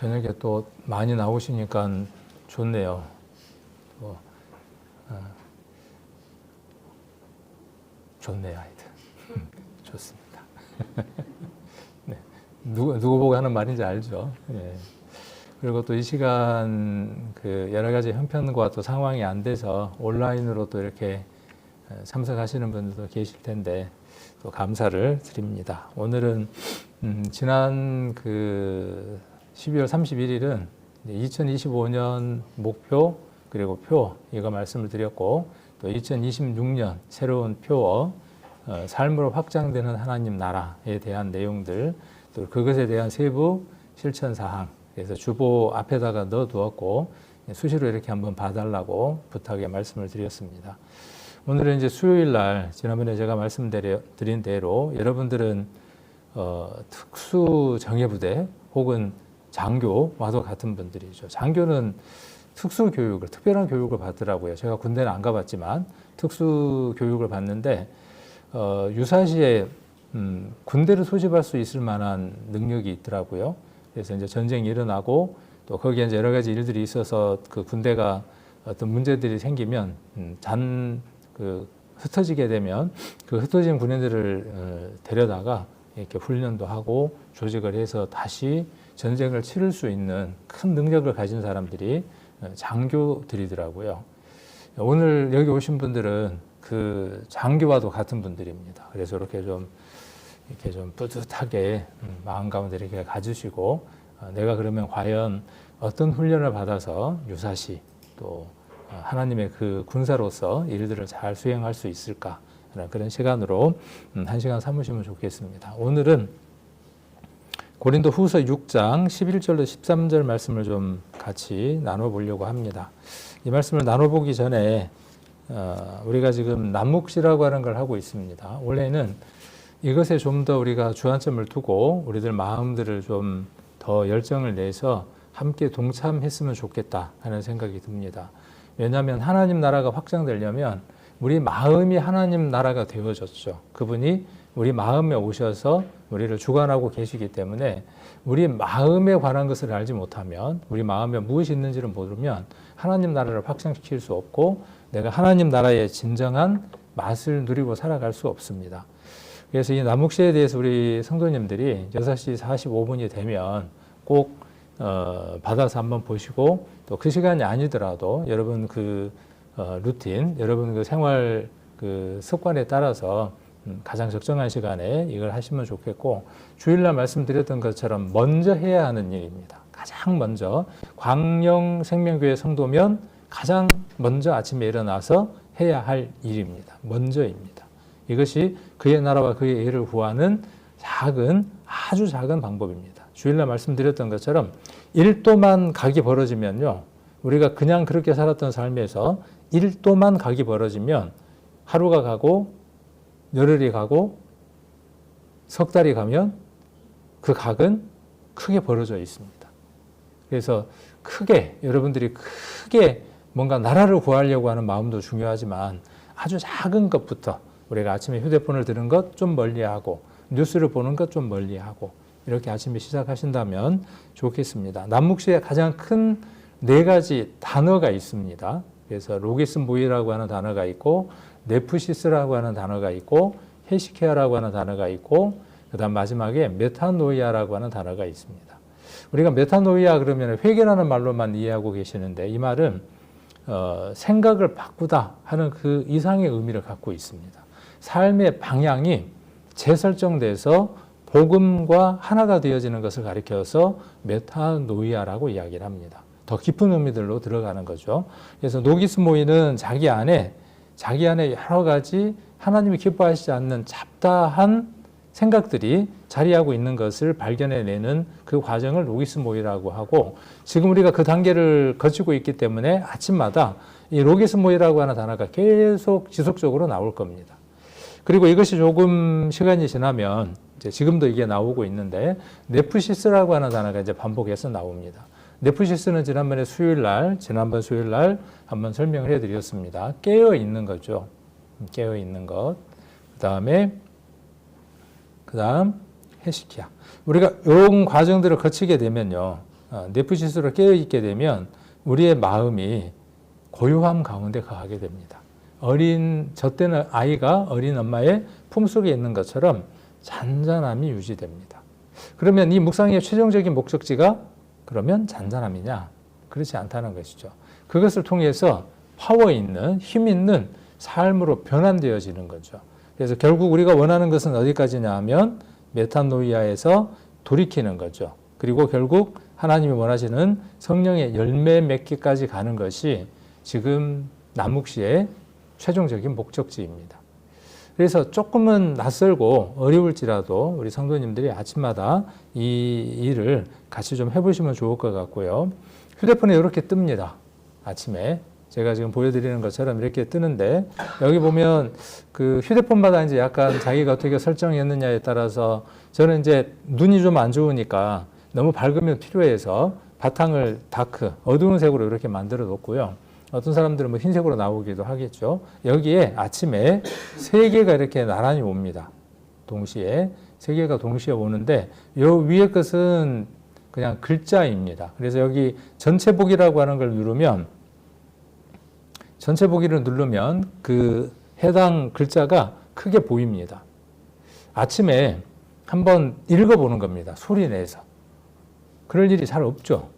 저녁에 또 많이 나오시니까 좋네요. 또, 좋네요, 하여튼. 좋습니다. 네. 누구 보고 하는 말인지 알죠? 예. 그리고 또 이 시간 그 여러 가지 형편과 또 상황이 안 돼서 온라인으로 또 이렇게 참석하시는 분들도 계실 텐데 또 감사를 드립니다. 오늘은 지난 그 12월 31일은 2025년 목표 그리고 표 이거 말씀을 드렸고 또 2026년 새로운 표어 삶으로 확장되는 하나님 나라에 대한 내용들 또 그것에 대한 세부 실천 사항 그래서 주보 앞에다가 넣어 두었고 수시로 이렇게 한번 봐달라고 부탁의 말씀을 드렸습니다. 오늘은 이제 수요일 날 지난번에 제가 말씀드린 대로 여러분들은 특수 정예부대 혹은 장교와도 같은 분들이죠. 장교는 특수 교육을 특별한 교육을 받더라고요. 제가 군대는 안 가봤지만 특수 교육을 받는데 유사시에 군대를 소집할 수 있을 만한 능력이 있더라고요. 그래서 이제 전쟁이 일어나고 또 거기에 이제 여러 가지 일들이 있어서 그 군대가 어떤 문제들이 생기면 흩어지게 되면 그 흩어진 군인들을 데려다가 이렇게 훈련도 하고 조직을 해서 다시 전쟁을 치를 수 있는 큰 능력을 가진 사람들이 장교들이더라고요. 오늘 여기 오신 분들은 그 장교와도 같은 분들입니다. 그래서 이렇게 좀 뿌듯하게 마음 가운데 이렇게 가지시고 내가 그러면 과연 어떤 훈련을 받아서 유사시 또 하나님의 그 군사로서 일들을 잘 수행할 수 있을까 그런 시간으로 한 시간 삼으시면 좋겠습니다. 오늘은 고린도 후서 6장 11절로 13절 말씀을 좀 같이 나눠보려고 합니다. 이 말씀을 나눠보기 전에 우리가 지금 남묵시라고 하는 걸 하고 있습니다. 원래는 이것에 좀 더 우리가 주안점을 두고 우리들 마음들을 좀 더 열정을 내서 함께 동참했으면 좋겠다 하는 생각이 듭니다. 왜냐하면 하나님 나라가 확장되려면 우리 마음이 하나님 나라가 되어졌죠. 그분이 우리 마음에 오셔서 우리를 주관하고 계시기 때문에 우리 마음에 관한 것을 알지 못하면 우리 마음에 무엇이 있는지를 모르면 하나님 나라를 확장시킬 수 없고 내가 하나님 나라의 진정한 맛을 누리고 살아갈 수 없습니다. 그래서 이 남묵시에 대해서 우리 성도님들이 6시 45분이 되면 꼭 받아서 한번 보시고 또 그 시간이 아니더라도 여러분 그 루틴, 여러분 그 생활 그 습관에 따라서 가장 적정한 시간에 이걸 하시면 좋겠고 주일날 말씀드렸던 것처럼 먼저 해야 하는 일입니다. 가장 먼저 광영생명교회 성도면 가장 먼저 아침에 일어나서 해야 할 일입니다. 먼저입니다. 이것이 그의 나라와 그의 의를 구하는 아주 작은 방법입니다. 주일날 말씀드렸던 것처럼 1도만 각이 벌어지면요. 우리가 그냥 그렇게 살았던 삶에서 1도만 각이 벌어지면 하루가 가고 열흘이 가고 석 달이 가면 그 각은 크게 벌어져 있습니다. 그래서 여러분들이 크게 뭔가 나라를 구하려고 하는 마음도 중요하지만 아주 작은 것부터 우리가 아침에 휴대폰을 드는 것 좀 멀리하고 뉴스를 보는 것 좀 멀리하고 이렇게 아침에 시작하신다면 좋겠습니다. 남묵시에 가장 큰 4가지 단어가 있습니다. 그래서 로게스 모이라고 하는 단어가 있고 네프시스라고 하는 단어가 있고 헤시케아라고 하는 단어가 있고 그 다음 마지막에 메타노이아라고 하는 단어가 있습니다. 우리가 메타노이아 그러면 회개라는 말로만 이해하고 계시는데 이 말은 생각을 바꾸다 하는 그 이상의 의미를 갖고 있습니다. 삶의 방향이 재설정돼서 복음과 하나가 되어지는 것을 가리켜서 메타노이아라고 이야기를 합니다. 더 깊은 의미들로 들어가는 거죠. 그래서 노기스 모이는 자기 안에 여러 가지 하나님이 기뻐하시지 않는 잡다한 생각들이 자리하고 있는 것을 발견해내는 그 과정을 로기스 모이라고 하고 지금 우리가 그 단계를 거치고 있기 때문에 아침마다 이 로기스 모이라고 하는 단어가 계속 지속적으로 나올 겁니다. 그리고 이것이 조금 시간이 지나면 이제 지금도 이게 나오고 있는데 네프시스라고 하는 단어가 이제 반복해서 나옵니다. 네프시스는 지난번 수요일 날 한번 설명을 해드렸습니다. 깨어 있는 거죠. 깨어 있는 것. 그다음 헤시키야. 우리가 이런 과정들을 거치게 되면요. 네프시스로 깨어있게 되면 우리의 마음이 고요함 가운데 거하게 됩니다. 저 때는 아이가 어린 엄마의 품속에 있는 것처럼 잔잔함이 유지됩니다. 그러면 이 묵상의 최종적인 목적지가 그러면 잔잔함이냐? 그렇지 않다는 것이죠. 그것을 통해서 파워 있는, 힘 있는 삶으로 변환되어지는 거죠. 그래서 결국 우리가 원하는 것은 어디까지냐 하면 메타노이아에서 돌이키는 거죠. 그리고 결국 하나님이 원하시는 성령의 열매 맺기까지 가는 것이 지금 남묵시의 최종적인 목적지입니다. 그래서 조금은 낯설고 어려울지라도 우리 성도님들이 아침마다 이 일을 같이 좀 해보시면 좋을 것 같고요. 휴대폰에 이렇게 뜹니다. 아침에. 제가 지금 보여드리는 것처럼 이렇게 뜨는데 여기 보면 그 휴대폰마다 이제 약간 자기가 어떻게 설정했느냐에 따라서 저는 이제 눈이 좀 안 좋으니까 너무 밝으면 필요해서 바탕을 다크, 어두운 색으로 이렇게 만들어 놓고요. 어떤 사람들은 뭐 흰색으로 나오기도 하겠죠. 여기에 아침에 세 개가 이렇게 나란히 옵니다. 동시에 세 개가 동시에 오는데 요 위에 것은 그냥 글자입니다. 그래서 여기 전체 보기라고 하는 걸 누르면 전체 보기를 누르면 그 해당 글자가 크게 보입니다. 아침에 한번 읽어보는 겁니다. 소리 내서. 그럴 일이 잘 없죠.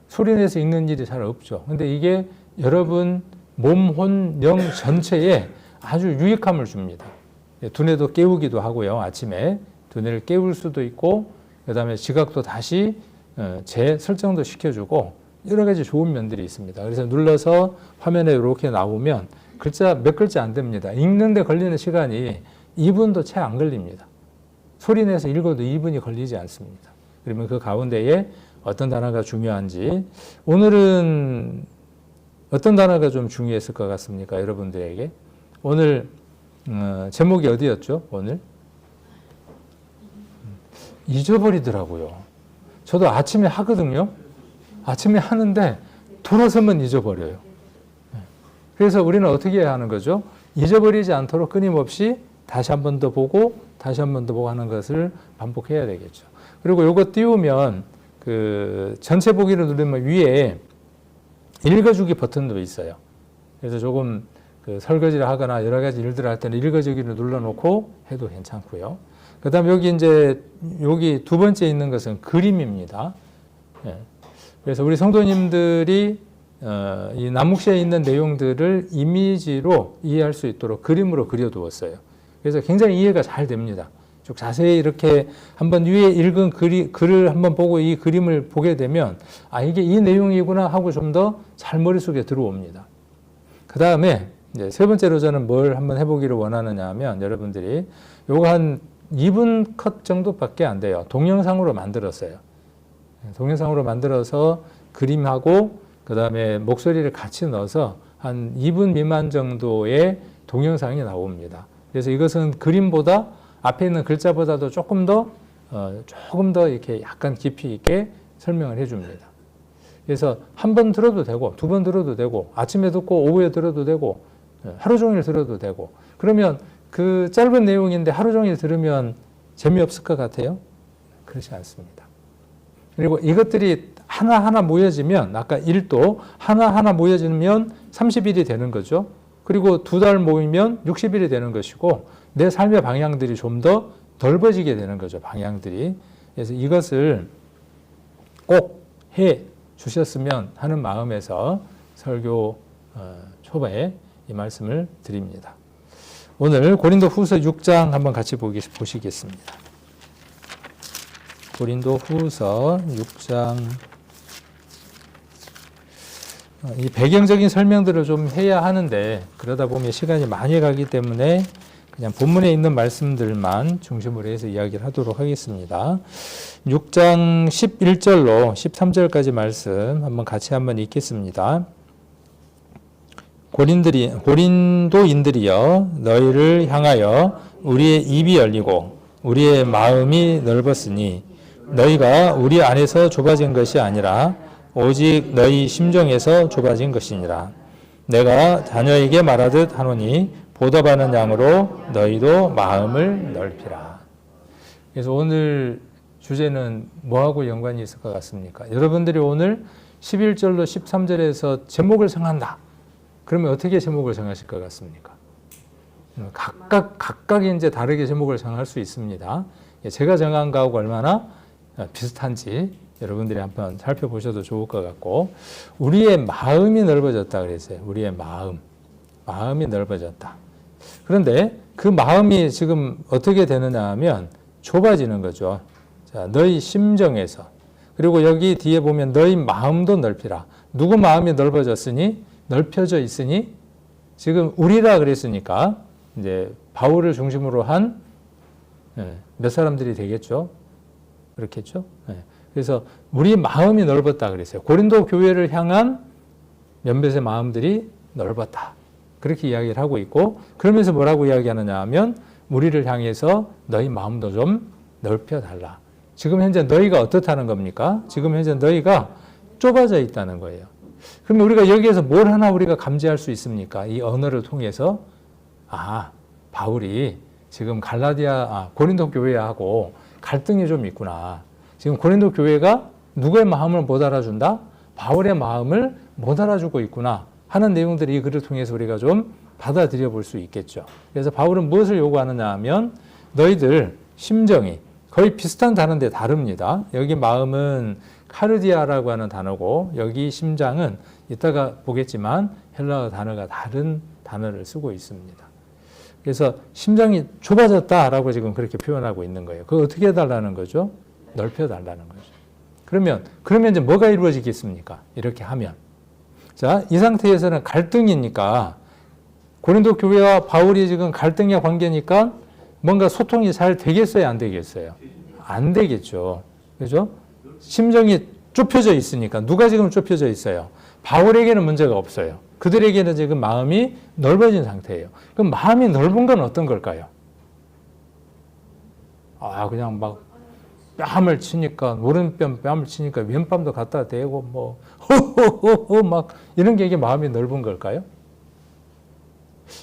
소리 내서 읽는 일이 잘 없죠. 근데 이게 여러분 몸, 혼, 영 전체에 아주 유익함을 줍니다. 두뇌도 깨우기도 하고요. 아침에 두뇌를 깨울 수도 있고 그 다음에 지각도 다시 재설정도 시켜주고 여러 가지 좋은 면들이 있습니다. 그래서 눌러서 화면에 이렇게 나오면 몇 글자 안 됩니다. 읽는데 걸리는 시간이 2분도 채 안 걸립니다. 소리 내서 읽어도 2분이 걸리지 않습니다. 그러면 그 가운데에 어떤 단어가 중요한지 오늘은 어떤 단어가 좀 중요했을 것 같습니까? 여러분들에게. 오늘 제목이 어디였죠? 오늘? 잊어버리더라고요. 저도 아침에 하거든요. 아침에 하는데 돌아서면 잊어버려요. 그래서 우리는 어떻게 해야 하는 거죠? 잊어버리지 않도록 끊임없이 다시 한 번 더 보고 다시 한 번 더 보고 하는 것을 반복해야 되겠죠. 그리고 이거 띄우면 그 전체 보기를 누르면 위에 읽어주기 버튼도 있어요. 그래서 조금 그 설거지를 하거나 여러 가지 일들을 할 때는 읽어주기를 눌러놓고 해도 괜찮고요. 그 다음 여기 두 번째 있는 것은 그림입니다. 예. 그래서 우리 성도님들이 이 남묵시에 있는 내용들을 이미지로 이해할 수 있도록 그림으로 그려두었어요. 그래서 굉장히 이해가 잘 됩니다. 쭉 자세히 이렇게 한번 위에 읽은 글을 한번 보고 이 그림을 보게 되면 이게 이 내용이구나 하고 좀 더 잘 머릿속에 들어옵니다. 그 다음에 이제 세 번째로 저는 뭘 한번 해보기를 원하느냐 하면 여러분들이 요거 한 2분 컷 정도밖에 안 돼요. 동영상으로 만들었어요. 동영상으로 만들어서 그림하고 그 다음에 목소리를 같이 넣어서 한 2분 미만 정도의 동영상이 나옵니다. 그래서 이것은 그림보다 앞에 있는 글자보다도 조금 더 이렇게 약간 깊이 있게 설명을 해줍니다. 그래서 한 번 들어도 되고 두 번 들어도 되고 아침에 듣고 오후에 들어도 되고 하루 종일 들어도 되고 그러면 그 짧은 내용인데 하루 종일 들으면 재미없을 것 같아요? 그렇지 않습니다. 그리고 이것들이 하나하나 모여지면 아까 1도 하나하나 모여지면 30일이 되는 거죠. 그리고 2달 모이면 60일이 되는 것이고 내 삶의 방향들이 좀 더 넓어지게 되는 거죠. 방향들이. 그래서 이것을 꼭 해 주셨으면 하는 마음에서 설교 초반에 이 말씀을 드립니다. 오늘 고린도 후서 6장 한번 같이 보시겠습니다. 고린도 후서 6장 이 배경적인 설명들을 좀 해야 하는데 그러다 보면 시간이 많이 가기 때문에 그냥 본문에 있는 말씀들만 중심으로 해서 이야기를 하도록 하겠습니다. 6장 11절로 13절까지 말씀 한번 읽겠습니다. 고린도인들이여 너희를 향하여 우리의 입이 열리고 우리의 마음이 넓었으니 너희가 우리 안에서 좁아진 것이 아니라 오직 너희 심정에서 좁아진 것이니라. 내가 자녀에게 말하듯 하노니 보답하는 양으로 너희도 마음을 넓히라. 그래서 오늘 주제는 뭐하고 연관이 있을 것 같습니까? 여러분들이 오늘 11절로 13절에서 제목을 정한다. 그러면 어떻게 제목을 정하실 것 같습니까? 각각이 이제 다르게 제목을 정할 수 있습니다. 제가 정한 거하고 얼마나 비슷한지 여러분들이 한번 살펴보셔도 좋을 것 같고, 우리의 마음이 넓어졌다 그랬어요. 우리의 마음이 넓어졌다. 그런데 그 마음이 지금 어떻게 되느냐 하면 좁아지는 거죠. 자, 너희 심정에서. 그리고 여기 뒤에 보면 너희 마음도 넓히라. 누구 마음이 넓어졌으니? 넓혀져 있으니? 지금 우리라 그랬으니까 이제 바울을 중심으로 한 몇 사람들이 되겠죠? 그렇겠죠? 그래서 우리 마음이 넓었다 그랬어요. 고린도 교회를 향한 몇몇의 마음들이 넓었다. 그렇게 이야기를 하고 있고, 그러면서 뭐라고 이야기하느냐 하면 우리를 향해서 너희 마음도 좀 넓혀달라. 지금 현재 너희가 어떻다는 겁니까? 지금 현재 너희가 좁아져 있다는 거예요. 그러면 우리가 여기에서 뭘 하나 우리가 감지할 수 있습니까? 이 언어를 통해서 바울이 지금 고린도 교회하고 갈등이 좀 있구나. 지금 고린도 교회가 누구의 마음을 못 알아준다? 바울의 마음을 못 알아주고 있구나 하는 내용들이 이 글을 통해서 우리가 좀 받아들여 볼 수 있겠죠. 그래서 바울은 무엇을 요구하느냐 하면 너희들 심정이 거의 비슷한 단어인데 다릅니다. 여기 마음은 카르디아라고 하는 단어고, 여기 심장은 이따가 보겠지만 헬라어 단어가 다른 단어를 쓰고 있습니다. 그래서 심장이 좁아졌다라고 지금 그렇게 표현하고 있는 거예요. 그거 어떻게 해달라는 거죠? 넓혀달라는 거죠. 그러면 이제 뭐가 이루어지겠습니까? 이렇게 하면. 자, 이 상태에서는 갈등이니까, 고린도 교회와 바울이 지금 갈등의 관계니까 뭔가 소통이 잘 되겠어요? 안 되겠어요? 안 되겠죠. 그죠? 심정이 좁혀져 있으니까. 누가 지금 좁혀져 있어요? 바울에게는 문제가 없어요. 그들에게는 지금 마음이 넓어진 상태예요. 그럼 마음이 넓은 건 어떤 걸까요? 그냥 막 뺨을 치니까, 오른뺨 뺨을 치니까 왼뺨도 갖다 대고 호호호호 막 이런 게 이게 마음이 넓은 걸까요?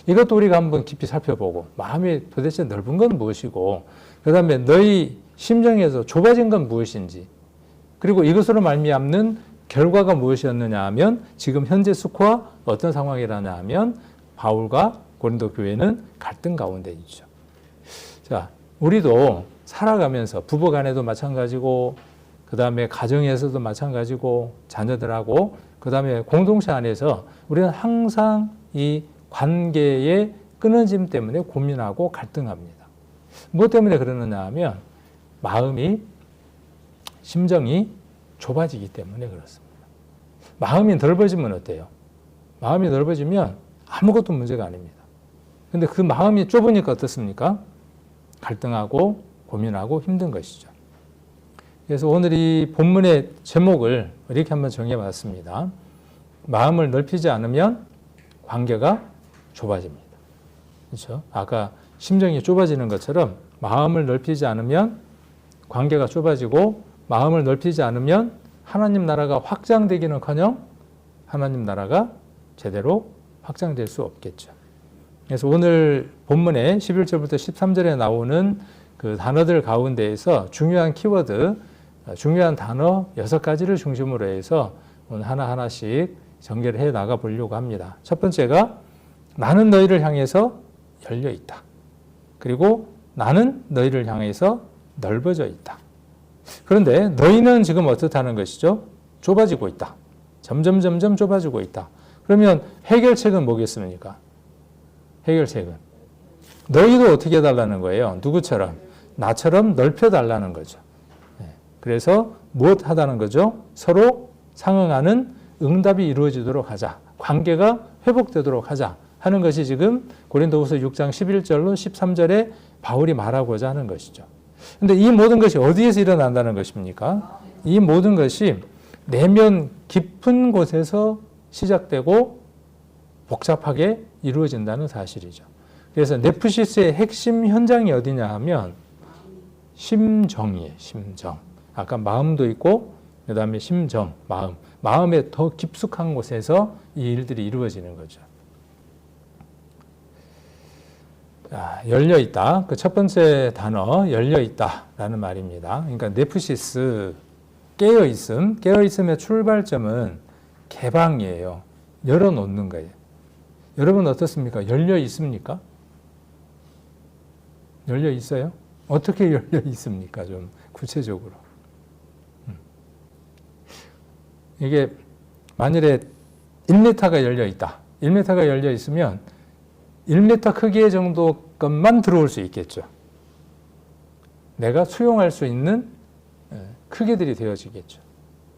이것도 우리가 한번 깊이 살펴보고, 마음이 도대체 넓은 건 무엇이고, 그 다음에 너희 심정에서 좁아진 건 무엇인지, 그리고 이것으로 말미암는 결과가 무엇이었느냐 하면 지금 현재 스코어 어떤 상황이라냐 하면 바울과 고린도 교회는 갈등 가운데 있죠. 자, 우리도 살아가면서 부부 간에도 마찬가지고, 그 다음에 가정에서도 마찬가지고, 자녀들하고, 그 다음에 공동체 안에서 우리는 항상 이 관계의 끊어짐 때문에 고민하고 갈등합니다. 무엇 때문에 그러느냐 하면 심정이 좁아지기 때문에 그렇습니다. 마음이 넓어지면 어때요? 마음이 넓어지면 아무것도 문제가 아닙니다. 근데 그 마음이 좁으니까 어떻습니까? 갈등하고 고민하고 힘든 것이죠. 그래서 오늘 이 본문의 제목을 이렇게 한번 정해봤습니다. 마음을 넓히지 않으면 관계가 좁아집니다. 그렇죠? 아까 심정이 좁아지는 것처럼 마음을 넓히지 않으면 관계가 좁아지고, 마음을 넓히지 않으면 하나님 나라가 확장되기는커녕 하나님 나라가 제대로 확장될 수 없겠죠. 그래서 오늘 본문에 11절부터 13절에 나오는 그 단어들 가운데에서 중요한 키워드, 중요한 단어 6가지를 중심으로 해서 오늘 하나하나씩 전개를 해 나가 보려고 합니다. 첫 번째가 나는 너희를 향해서 열려 있다. 그리고 나는 너희를 향해서 넓어져 있다. 그런데 너희는 지금 어떻다는 것이죠? 좁아지고 있다. 점점 좁아지고 있다. 그러면 해결책은 뭐겠습니까? 해결책은 너희도 어떻게 해달라는 거예요? 누구처럼? 나처럼 넓혀달라는 거죠. 그래서 무엇 하다는 거죠? 서로 상응하는 응답이 이루어지도록 하자. 관계가 회복되도록 하자 하는 것이 지금 고린도후서 6장 11절로 13절에 바울이 말하고자 하는 것이죠. 근데 이 모든 것이 어디에서 일어난다는 것입니까? 이 모든 것이 내면 깊은 곳에서 시작되고 복잡하게 이루어진다는 사실이죠. 그래서 네프시스의 핵심 현장이 어디냐 하면 심정이에요. 심정. 아까 마음도 있고 그 다음에 심정, 마음의 더 깊숙한 곳에서 이 일들이 이루어지는 거죠. 열려 있다. 그 첫 번째 단어 열려 있다라는 말입니다. 그러니까 네프시스 깨어 있음. 깨어 있음의 출발점은 개방이에요. 열어 놓는 거예요. 여러분 어떻습니까? 열려 있습니까? 열려 있어요? 어떻게 열려 있습니까? 좀 구체적으로. 이게 만일에 1m가 열려 있다. 1m가 열려 있으면 1m 크기의 정도 것만 들어올 수 있겠죠. 내가 수용할 수 있는 크기들이 되어지겠죠.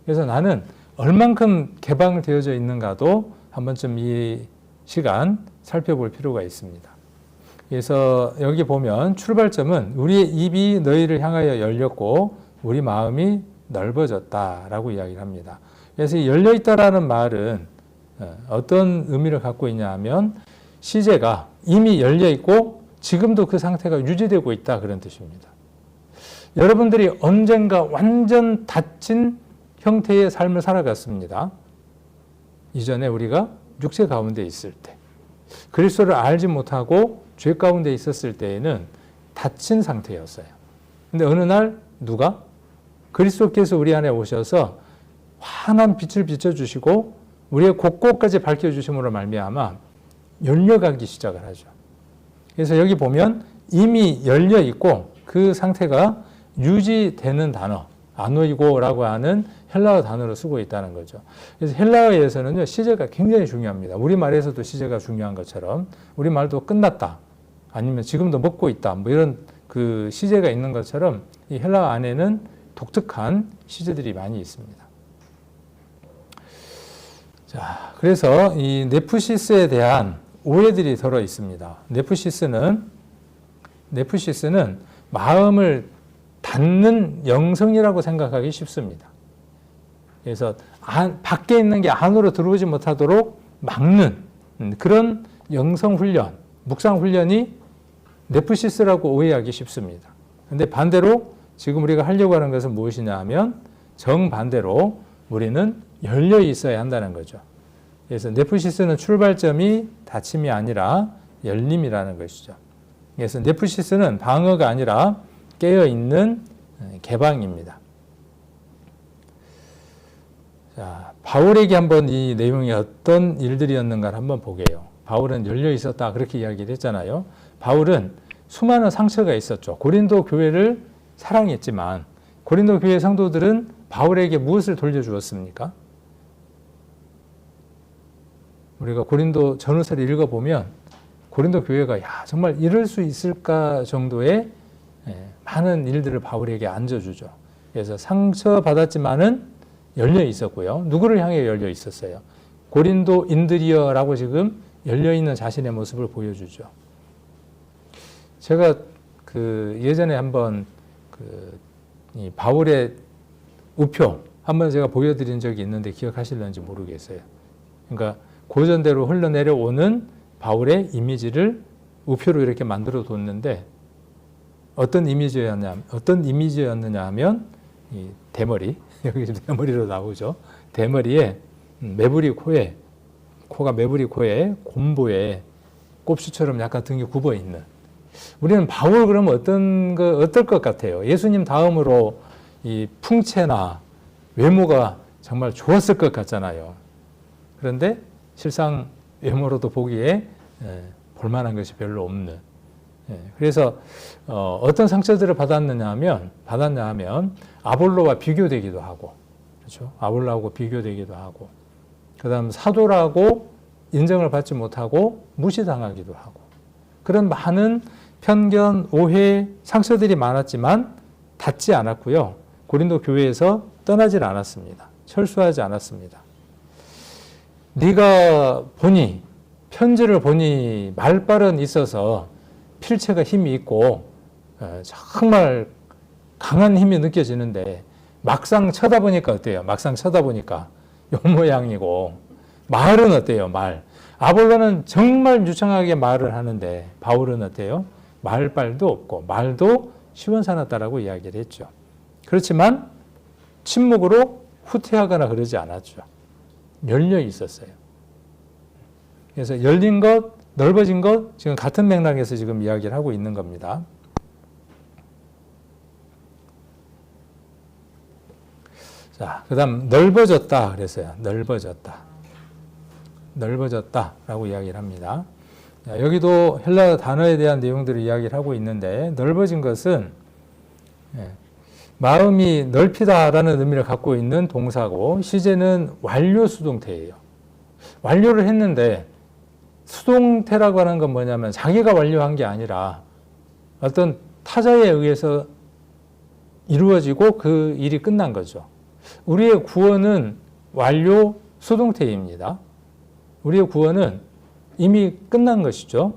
그래서 나는 얼만큼 개방되어져 있는가도 한 번쯤 이 시간 살펴볼 필요가 있습니다. 그래서 여기 보면 출발점은 우리의 입이 너희를 향하여 열렸고 우리 마음이 넓어졌다라고 이야기를 합니다. 그래서 이 열려있다라는 말은 어떤 의미를 갖고 있냐 하면 시제가 이미 열려있고 지금도 그 상태가 유지되고 있다 그런 뜻입니다. 여러분들이 언젠가 완전 닫힌 형태의 삶을 살아갔습니다. 이전에 우리가 육체 가운데 있을 때 그리스도를 알지 못하고 죄 가운데 있었을 때에는 닫힌 상태였어요. 근데 어느 날 누가 그리스도께서 우리 안에 오셔서 환한 빛을 비춰주시고 우리의 곳곳까지 밝혀주심으로 말미암아 열려가기 시작을 하죠. 그래서 여기 보면 이미 열려 있고 그 상태가 유지되는 단어 아노이고라고 하는 헬라어 단어로 쓰고 있다는 거죠. 그래서 헬라어에서는요 시제가 굉장히 중요합니다. 우리말에서도 시제가 중요한 것처럼 우리말도 끝났다 아니면 지금도 먹고 있다 뭐 이런 그 시제가 있는 것처럼 이 헬라어 안에는 독특한 시제들이 많이 있습니다. 자, 그래서 이 네프시스에 대한 오해들이 들어 있습니다. 네프시스는 마음을 닫는 영성이라고 생각하기 쉽습니다. 그래서 밖에 있는 게 안으로 들어오지 못하도록 막는 그런 영성 훈련, 묵상 훈련이 네프시스라고 오해하기 쉽습니다. 그런데 반대로 지금 우리가 하려고 하는 것은 무엇이냐 하면 정반대로 우리는 열려 있어야 한다는 거죠. 그래서 네프시스는 출발점이 닫힘이 아니라 열림이라는 것이죠. 그래서 네프시스는 방어가 아니라 깨어있는 개방입니다. 자, 바울에게 한번 이 내용이 어떤 일들이었는가를 한번 보게요. 바울은 열려 있었다 그렇게 이야기를 했잖아요. 바울은 수많은 상처가 있었죠. 고린도 교회를 사랑했지만 고린도 교회 성도들은 바울에게 무엇을 돌려주었습니까? 우리가 고린도 전후서를 읽어보면 고린도 교회가 정말 이럴 수 있을까 정도의 많은 일들을 바울에게 안겨주죠. 그래서 상처받았지만은 열려 있었고요. 누구를 향해 열려 있었어요? 고린도인들이여라고 지금 열려있는 자신의 모습을 보여주죠. 제가 예전에 한번 이 바울의 우표 한번 제가 보여드린 적이 있는데 기억하실는지 모르겠어요. 그러니까 고전대로 흘러내려오는 바울의 이미지를 우표로 이렇게 만들어 뒀는데 어떤 이미지였느냐 하면 이 대머리, 여기 지금 대머리로 나오죠. 대머리에 매부리 코에, 코가 매부리 코에 곰보에 꼽수처럼 약간 등이 굽어 있는. 우리는 바울 그러면 어떨 것 같아요? 예수님 다음으로 이 풍채나 외모가 정말 좋았을 것 같잖아요. 그런데 실상 외모로도 보기에 볼만한 것이 별로 없는. 그래서 어떤 상처들을 받았냐 하면 아볼로와 비교되기도 하고, 그렇죠? 아볼로하고 비교되기도 하고, 그다음 사도라고 인정을 받지 못하고 무시당하기도 하고, 그런 많은 편견, 오해, 상처들이 많았지만 닿지 않았고요. 고린도 교회에서 떠나질 않았습니다. 철수하지 않았습니다. 네가 보니, 편지를 보니 말발은 있어서 필체가 힘이 있고 정말 강한 힘이 느껴지는데 막상 쳐다보니까 어때요? 막상 쳐다보니까 요 모양이고 말은 어때요? 말. 아볼로는 정말 유창하게 말을 하는데 바울은 어때요? 말발도 없고 말도 시원찮았다라고 이야기를 했죠. 그렇지만 침묵으로 후퇴하거나 그러지 않았죠. 열려 있었어요. 그래서 열린 것, 넓어진 것 지금 같은 맥락에서 지금 이야기를 하고 있는 겁니다. 자, 그다음 넓어졌다 그랬어요. 넓어졌다라고 이야기를 합니다. 자, 여기도 헬라 단어에 대한 내용들을 이야기를 하고 있는데 넓어진 것은 마음이 넓히다라는 의미를 갖고 있는 동사고 시제는 완료 수동태예요. 완료를 했는데 수동태라고 하는 건 뭐냐면 자기가 완료한 게 아니라 어떤 타자에 의해서 이루어지고 그 일이 끝난 거죠. 우리의 구원은 완료 수동태입니다. 우리의 구원은 이미 끝난 것이죠.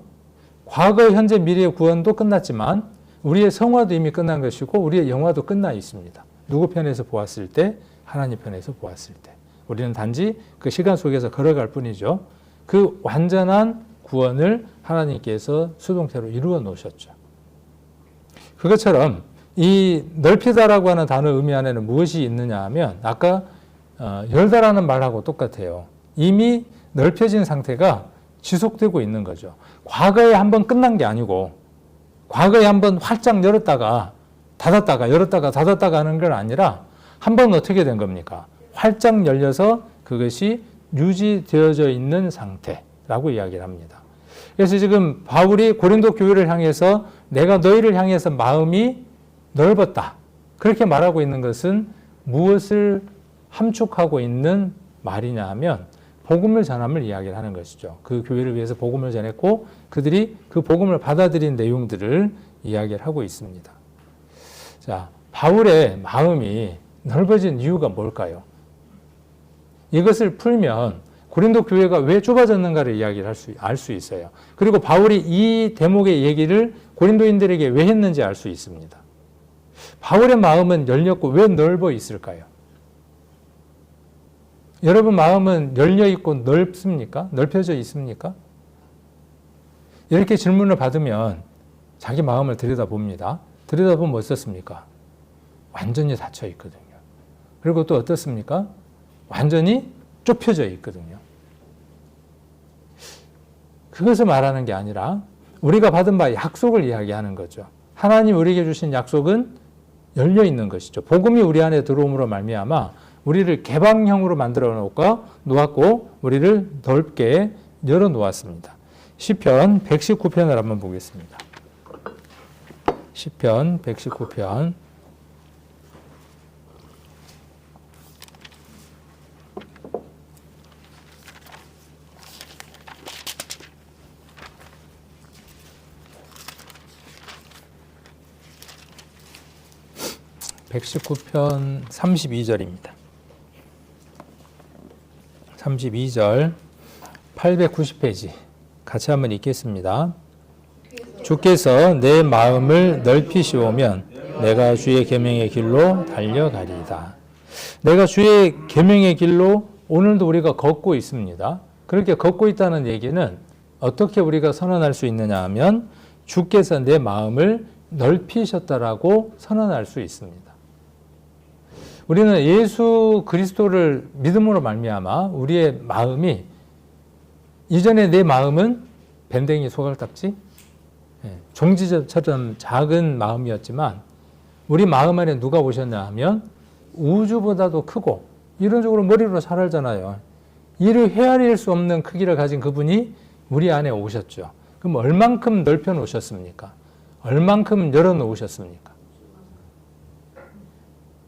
과거, 현재, 미래의 구원도 끝났지만 우리의 성화도 이미 끝난 것이고 우리의 영화도 끝나 있습니다. 누구 편에서 보았을 때? 하나님 편에서 보았을 때. 우리는 단지 그 시간 속에서 걸어갈 뿐이죠. 그 완전한 구원을 하나님께서 수동태로 이루어 놓으셨죠. 그것처럼 이 넓히다라고 하는 단어 의미 안에는 무엇이 있느냐 하면 아까 열다라는 말하고 똑같아요. 이미 넓혀진 상태가 지속되고 있는 거죠. 과거에 한번 끝난 게 아니고 과거에 한번 활짝 열었다가 닫았다가 열었다가 닫았다가 하는 건 아니라 한번 어떻게 된 겁니까? 활짝 열려서 그것이 유지되어져 있는 상태라고 이야기를 합니다. 그래서 지금 바울이 고린도 교회를 향해서 내가 너희를 향해서 마음이 넓었다. 그렇게 말하고 있는 것은 무엇을 함축하고 있는 말이냐 하면 복음을 전함을 이야기를 하는 것이죠. 그 교회를 위해서 복음을 전했고 그들이 그 복음을 받아들인 내용들을 이야기를 하고 있습니다. 자, 바울의 마음이 넓어진 이유가 뭘까요? 이것을 풀면 고린도 교회가 왜 좁아졌는가를 이야기를 알 수 있어요. 그리고 바울이 이 대목의 얘기를 고린도인들에게 왜 했는지 알 수 있습니다. 바울의 마음은 열렸고 왜 넓어 있을까요? 여러분 마음은 열려 있고 넓습니까? 넓혀져 있습니까? 이렇게 질문을 받으면 자기 마음을 들여다봅니다. 들여다보면 어떻습니까? 완전히 닫혀 있거든요. 그리고 또 어떻습니까? 완전히 좁혀져 있거든요. 그것을 말하는 게 아니라 우리가 받은 바 약속을 이야기하는 거죠. 하나님 우리에게 주신 약속은 열려 있는 것이죠. 복음이 우리 안에 들어옴으로 말미암아 우리를 개방형으로 만들어 놓았고 우리를 넓게 열어 놓았습니다. 시편 119편을 한번 보겠습니다. 시편 119편 119편 32절입니다. 32절 890페이지 같이 한번 읽겠습니다. 주께서 내 마음을 넓히시오면 내가 주의 계명의 길로 달려가리이다. 내가 주의 계명의 길로 오늘도 우리가 걷고 있습니다. 그렇게 걷고 있다는 얘기는 어떻게 우리가 선언할 수 있느냐 하면 주께서 내 마음을 넓히셨다라고 선언할 수 있습니다. 우리는 예수 그리스도를 믿음으로 말미암아 우리의 마음이 이전에 내 마음은 밴댕이 소갈딱지 종지처럼 작은 마음이었지만 우리 마음 안에 누가 오셨냐 하면 우주보다도 크고 이론적으로 머리로 잘 알잖아요. 이를 헤아릴 수 없는 크기를 가진 그분이 우리 안에 오셨죠. 그럼 얼만큼 넓혀 놓으셨습니까? 얼만큼 열어 놓으셨습니까?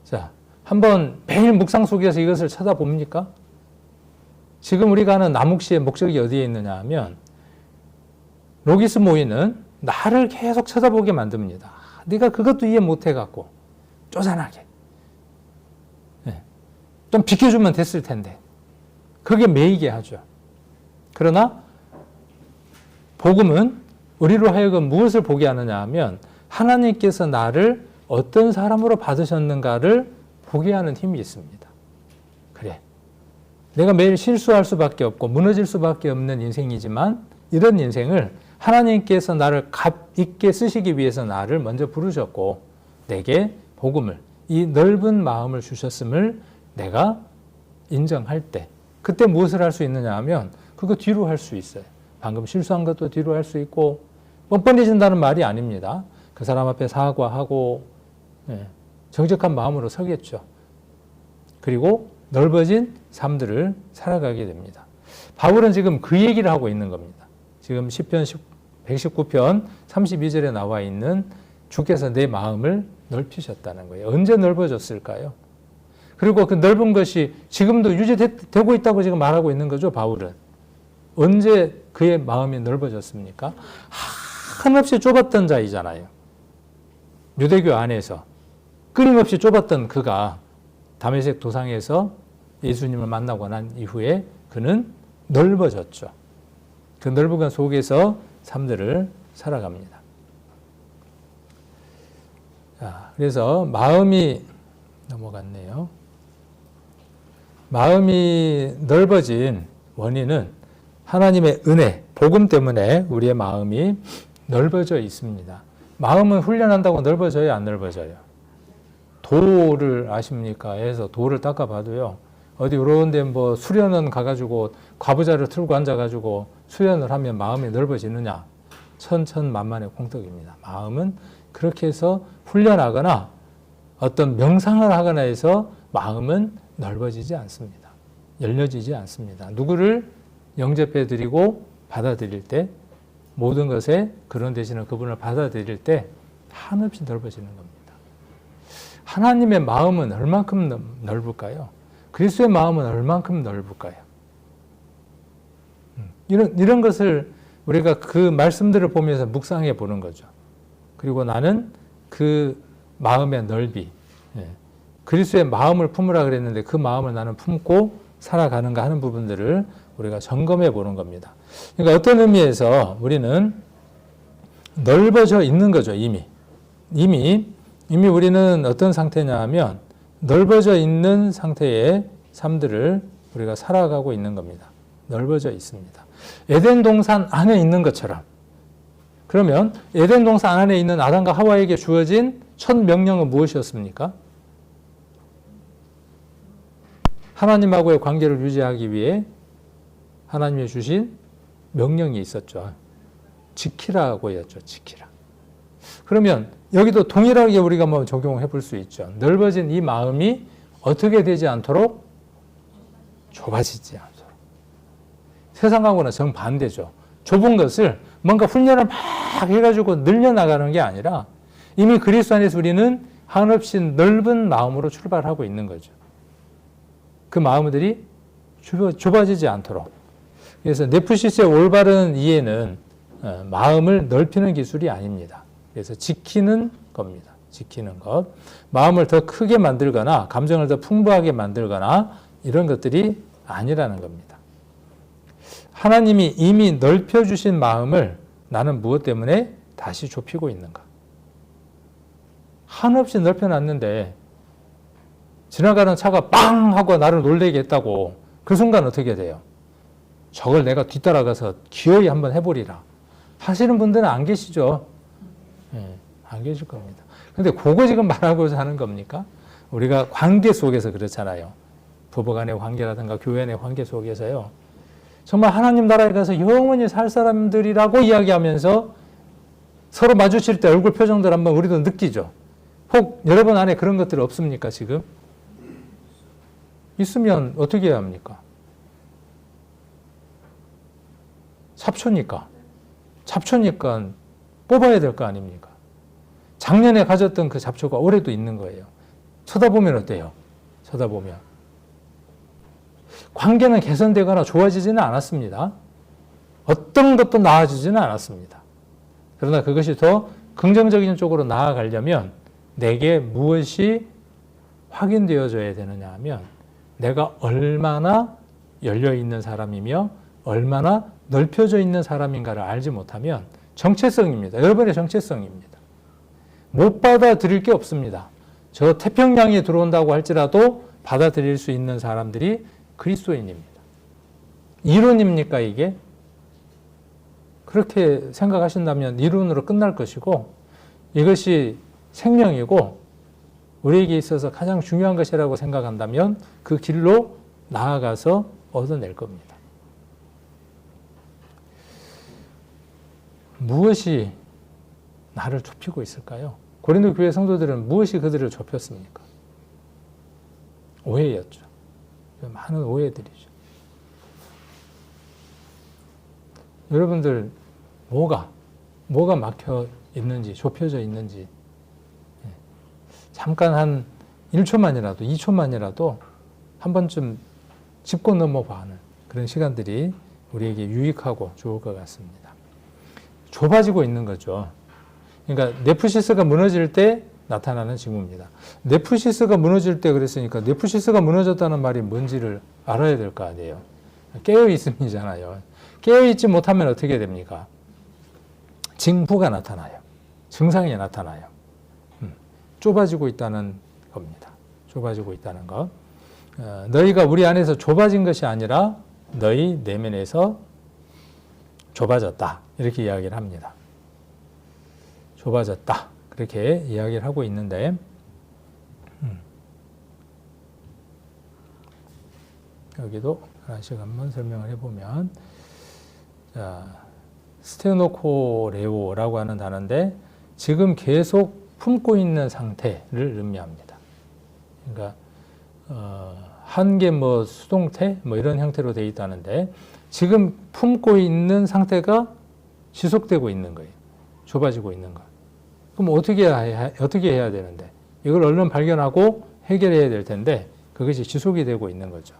자, 한번 매일 묵상 속에서 이것을 쳐다봅니까? 지금 우리가 하는 남욱시의 목적이 어디에 있느냐 하면 로기스 모이는 나를 계속 쳐다보게 만듭니다. 네가 그것도 이해 못해갖고 쪼잔하게 좀 비켜주면 됐을 텐데 그게 매이게 하죠. 그러나 복음은 우리로 하여금 무엇을 보게 하느냐 하면 하나님께서 나를 어떤 사람으로 받으셨는가를 보게 하는 힘이 있습니다. 그래, 내가 매일 실수할 수밖에 없고 무너질 수밖에 없는 인생이지만 이런 인생을 하나님께서 나를 값 있게 쓰시기 위해서 나를 먼저 부르셨고 내게 복음을 이 넓은 마음을 주셨음을 내가 인정할 때 그때 무엇을 할 수 있느냐 하면 그거 뒤로 할 수 있어요. 방금 실수한 것도 뒤로 할 수 있고, 뻔뻔해진다는 말이 아닙니다. 그 사람 앞에 사과하고 정직한 마음으로 서겠죠. 그리고 넓어진 삶들을 살아가게 됩니다. 바울은 지금 그 얘기를 하고 있는 겁니다. 지금 시편 119편 32절에 나와 있는 주께서 내 마음을 넓히셨다는 거예요. 언제 넓어졌을까요? 그리고 그 넓은 것이 지금도 유지되고 있다고 지금 말하고 있는 거죠, 바울은. 언제 그의 마음이 넓어졌습니까? 한없이 좁았던 자이잖아요. 유대교 안에서 끊임없이 좁았던 그가 다메섹 도상에서 예수님을 만나고 난 이후에 그는 넓어졌죠. 그 넓은 것 속에서 삶들을 살아갑니다. 자, 그래서 마음이 넘어갔네요. 마음이 넓어진 원인은 하나님의 은혜, 복음 때문에 우리의 마음이 넓어져 있습니다. 마음은 훈련한다고 넓어져요, 안 넓어져요? 돌을 아십니까? 해서 돌을 닦아봐도요, 어디 이런 데 뭐 수련원 가가지고 과부자를 틀고 앉아가지고 수련을 하면 마음이 넓어지느냐? 천천만만의 공덕입니다. 마음은 그렇게 해서 훈련하거나 어떤 명상을 하거나 해서 마음은 넓어지지 않습니다. 열려지지 않습니다. 누구를 영접해 드리고 받아들일 때, 모든 것에 그런 대신에 그분을 받아들일 때 한없이 넓어지는 겁니다. 하나님의 마음은 얼만큼 넓을까요? 그리스도의 마음은 얼만큼 넓을까요? 이런 것을 우리가 그 말씀들을 보면서 묵상해 보는 거죠. 그리고 나는 그 마음의 넓이, 그리스도의 마음을 품으라 그랬는데 그 마음을 나는 품고 살아가는가 하는 부분들을 우리가 점검해 보는 겁니다. 그러니까 어떤 의미에서 우리는 넓어져 있는 거죠, 이미 우리는 어떤 상태냐 하면 넓어져 있는 상태의 삶들을 우리가 살아가고 있는 겁니다. 넓어져 있습니다. 에덴 동산 안에 있는 것처럼. 그러면 에덴 동산 안에 있는 아담과 하와에게 주어진 첫 명령은 무엇이었습니까? 하나님하고의 관계를 유지하기 위해 하나님이 주신 명령이 있었죠. 지키라고였죠. 지키라. 그러면 여기도 동일하게 우리가 뭐 적용해 볼 수 있죠. 넓어진 이 마음이 어떻게 되지 않도록? 좁아지지 않도록. 세상하고는 정반대죠. 좁은 것을 뭔가 훈련을 막 해가지고 늘려나가는 게 아니라 이미 그리스도 안에서 우리는 한없이 넓은 마음으로 출발하고 있는 거죠. 그 마음들이 좁아지지 않도록. 그래서 네프시스의 올바른 이해는 마음을 넓히는 기술이 아닙니다. 그래서 지키는 겁니다. 지키는 것. 마음을 더 크게 만들거나 감정을 더 풍부하게 만들거나 이런 것들이 아니라는 겁니다. 하나님이 이미 넓혀주신 마음을 나는 무엇 때문에 다시 좁히고 있는가? 한없이 넓혀놨는데 지나가는 차가 빵 하고 나를 놀래게 했다고 그 순간 어떻게 돼요? 저걸 내가 뒤따라가서 기어이 한번 해보리라 하시는 분들은 안 계시죠? 안 계실 겁니다. 근데 그거 지금 말하고자 하는 겁니까? 우리가 관계 속에서 그렇잖아요. 부부간의 관계라든가 교회 내 관계 속에서요. 정말 하나님 나라에 가서 영원히 살 사람들이라고 이야기하면서 서로 마주칠 때 얼굴 표정들 한번 우리도 느끼죠. 혹 여러분 안에 그런 것들 없습니까 지금? 있으면 어떻게 해야 합니까? 잡초니까 뽑아야 될 거 아닙니까? 작년에 가졌던 그 잡초가 올해도 있는 거예요. 쳐다보면 어때요? 쳐다보면. 관계는 개선되거나 좋아지지는 않았습니다. 어떤 것도 나아지지는 않았습니다. 그러나 그것이 더 긍정적인 쪽으로 나아가려면 내게 무엇이 확인되어져야 되느냐 하면 내가 얼마나 열려있는 사람이며 얼마나 넓혀져 있는 사람인가를 알지 못하면 정체성입니다. 여러분의 정체성입니다. 못 받아들일 게 없습니다. 저 태평양에 들어온다고 할지라도 받아들일 수 있는 사람들이 그리스도인입니다. 이론입니까 이게? 그렇게 생각하신다면 이론으로 끝날 것이고 이것이 생명이고 우리에게 있어서 가장 중요한 것이라고 생각한다면 그 길로 나아가서 얻어낼 겁니다. 무엇이 나를 좁히고 있을까요? 고린도 교회 성도들은 무엇이 그들을 좁혔습니까? 오해였죠. 많은 오해들이죠. 여러분들 뭐가 막혀 있는지, 좁혀져 있는지 잠깐 한 1초만이라도 2초만이라도 한 번쯤 짚고 넘어가는 그런 시간들이 우리에게 유익하고 좋을 것 같습니다. 좁아지고 있는 거죠. 그러니까 네프시스가 무너질 때 나타나는 징후입니다. 네프시스가 무너질 때 그랬으니까 네프시스가 무너졌다는 말이 뭔지를 알아야 될 거 아니에요. 깨어있음이잖아요. 깨어있지 못하면 어떻게 됩니까? 징후가 나타나요. 증상이 나타나요. 좁아지고 있다는 겁니다. 좁아지고 있다는 것. 너희가 우리 안에서 좁아진 것이 아니라 너희 내면에서 좁아졌다. 이렇게 이야기를 합니다. 좁아졌다. 그렇게 이야기를 하고 있는데 여기도 하나씩 한번 설명을 해보면 자, 스테노코레오라고 하는 단어인데 지금 계속 품고 있는 상태를 의미합니다. 그러니까 한 개 뭐 수동태 뭐 이런 형태로 되어 있다는데 지금 품고 있는 상태가 지속되고 있는 거예요. 좁아지고 있는 거. 그럼 어떻게 해야 되는데 이걸 얼른 발견하고 해결해야 될 텐데 그것이 지속이 되고 있는 거죠.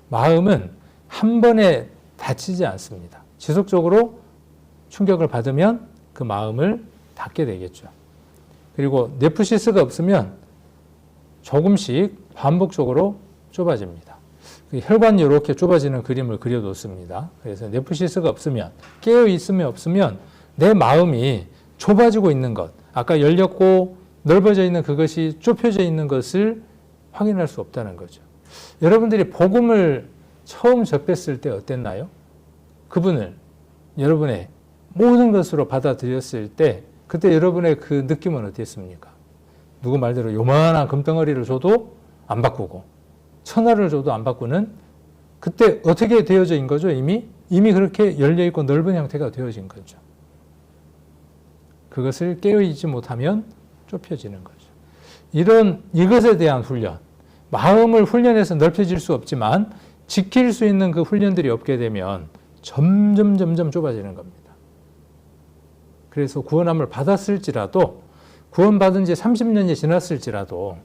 마음은 한 번에 닫히지 않습니다. 지속적으로 충격을 받으면 그 마음을 닫게 되겠죠. 그리고 네프시스가 없으면 조금씩 반복적으로 좁아집니다. 혈관이 이렇게 좁아지는 그림을 그려놓습니다. 그래서 네프시스가 없으면, 깨어있으면 없으면 내 마음이 좁아지고 있는 것, 아까 열렸고 넓어져 있는 그것이 좁혀져 있는 것을 확인할 수 없다는 거죠. 여러분들이 복음을 처음 접했을 때 어땠나요? 그분을 여러분의 모든 것으로 받아들였을 때 그때 여러분의 그 느낌은 어땠습니까? 누구 말대로 요만한 금덩어리를 줘도 안 바꾸고 천하를 줘도 안 바꾸는 그때 어떻게 되어져 있는 거죠? 이미 그렇게 열려있고 넓은 형태가 되어진 거죠. 그것을 깨어있지 못하면 좁혀지는 거죠. 이것에 대한 훈련, 마음을 훈련해서 넓혀질 수 없지만 지킬 수 있는 그 훈련들이 없게 되면 점점 좁아지는 겁니다. 그래서 구원함을 받았을지라도 구원받은 지 30년이 지났을지라도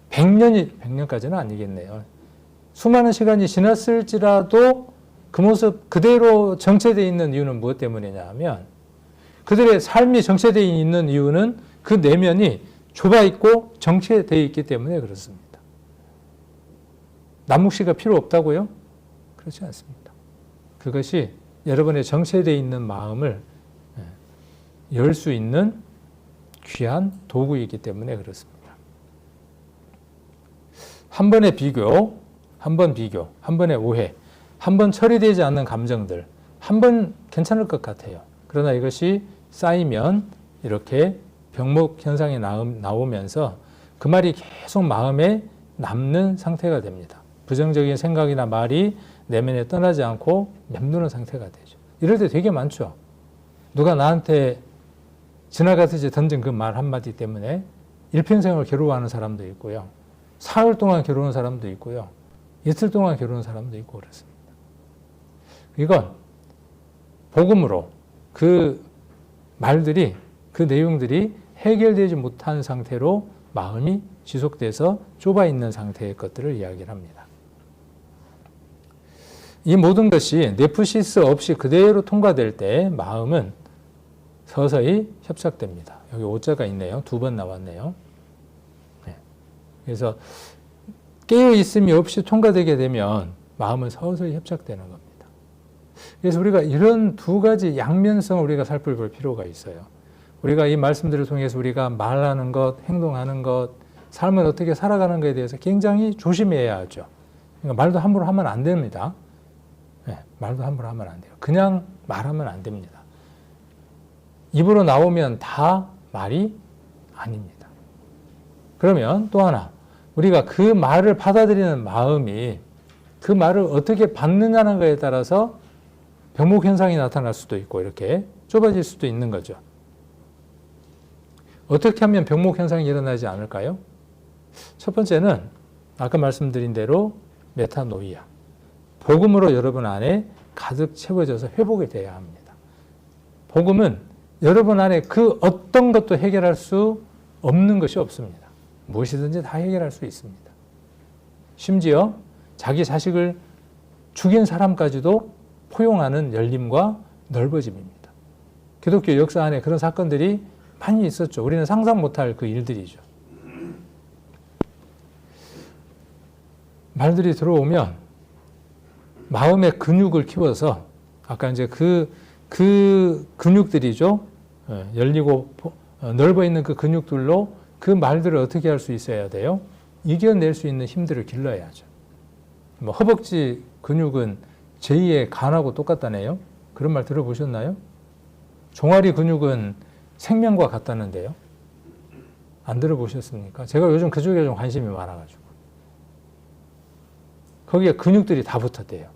100년까지는 아니겠네요. 수많은 시간이 지났을지라도 그 모습 그대로 정체되어 있는 이유는 무엇 때문이냐 하면 그들의 삶이 정체되어 있는 이유는 그 내면이 좁아 있고 정체되어 있기 때문에 그렇습니다. 남묵시가 필요 없다고요? 그렇지 않습니다. 그것이 여러분의 정체되어 있는 마음을 열 수 있는 귀한 도구이기 때문에 그렇습니다. 한 번의 비교, 한 번의 오해, 한 번 처리되지 않는 감정들, 한 번 괜찮을 것 같아요. 그러나 이것이 쌓이면 이렇게 병목 현상이 나오면서 그 말이 계속 마음에 남는 상태가 됩니다. 부정적인 생각이나 말이 내면에 떠나지 않고 맴도는 상태가 되죠. 이럴 때 되게 많죠. 누가 나한테 지나가듯이 던진 그 말 한마디 때문에 일평생을 괴로워하는 사람도 있고요. 사흘 동안 괴로운 사람도 있고요. 이틀 동안 괴로운 사람도 있고 그렇습니다. 이건 복음으로 그 말들이, 그 내용들이 해결되지 못한 상태로 마음이 지속돼서 좁아 있는 상태의 것들을 이야기를 합니다. 이 모든 것이 네프시스 없이 그대로 통과될 때 마음은 서서히 협착됩니다. 여기 오자가 있네요. 2번 나왔네요. 네. 그래서 깨어있음이 없이 통과되게 되면 마음은 서서히 협착되는 겁니다. 그래서 우리가 이런 두 가지 양면성을 우리가 살펴볼 필요가 있어요. 우리가 이 말씀들을 통해서 우리가 말하는 것, 행동하는 것, 삶을 어떻게 살아가는 것에 대해서 굉장히 조심해야 하죠. 그러니까 말도 함부로 하면 안 됩니다. 네, 말도 함부로 하면 안 돼요. 그냥 말하면 안 됩니다. 입으로 나오면 다 말이 아닙니다. 그러면 또 하나, 우리가 그 말을 받아들이는 마음이 그 말을 어떻게 받느냐는 것에 따라서 병목 현상이 나타날 수도 있고 이렇게 좁아질 수도 있는 거죠. 어떻게 하면 병목 현상이 일어나지 않을까요? 첫 번째는 아까 말씀드린 대로 메타노이아. 복음으로 여러분 안에 가득 채워져서 회복이 돼야 합니다. 복음은 여러분 안에 그 어떤 것도 해결할 수 없는 것이 없습니다. 무엇이든지 다 해결할 수 있습니다. 심지어 자기 자식을 죽인 사람까지도 포용하는 열림과 넓어짐입니다. 기독교 역사 안에 그런 사건들이 많이 있었죠. 우리는 상상 못할 그 일들이죠. 말들이 들어오면 마음의 근육을 키워서 아까 이제 그 근육들이죠. 열리고 넓어 있는 그 근육들로 그 말들을 어떻게 할 수 있어야 돼요? 이겨낼 수 있는 힘들을 길러야죠. 뭐 허벅지 근육은 제2의 간하고 똑같다네요. 그런 말 들어보셨나요? 종아리 근육은 생명과 같다는데요. 안 들어보셨습니까? 제가 요즘 그쪽에 좀 관심이 많아가지고. 거기에 근육들이 다 붙었대요.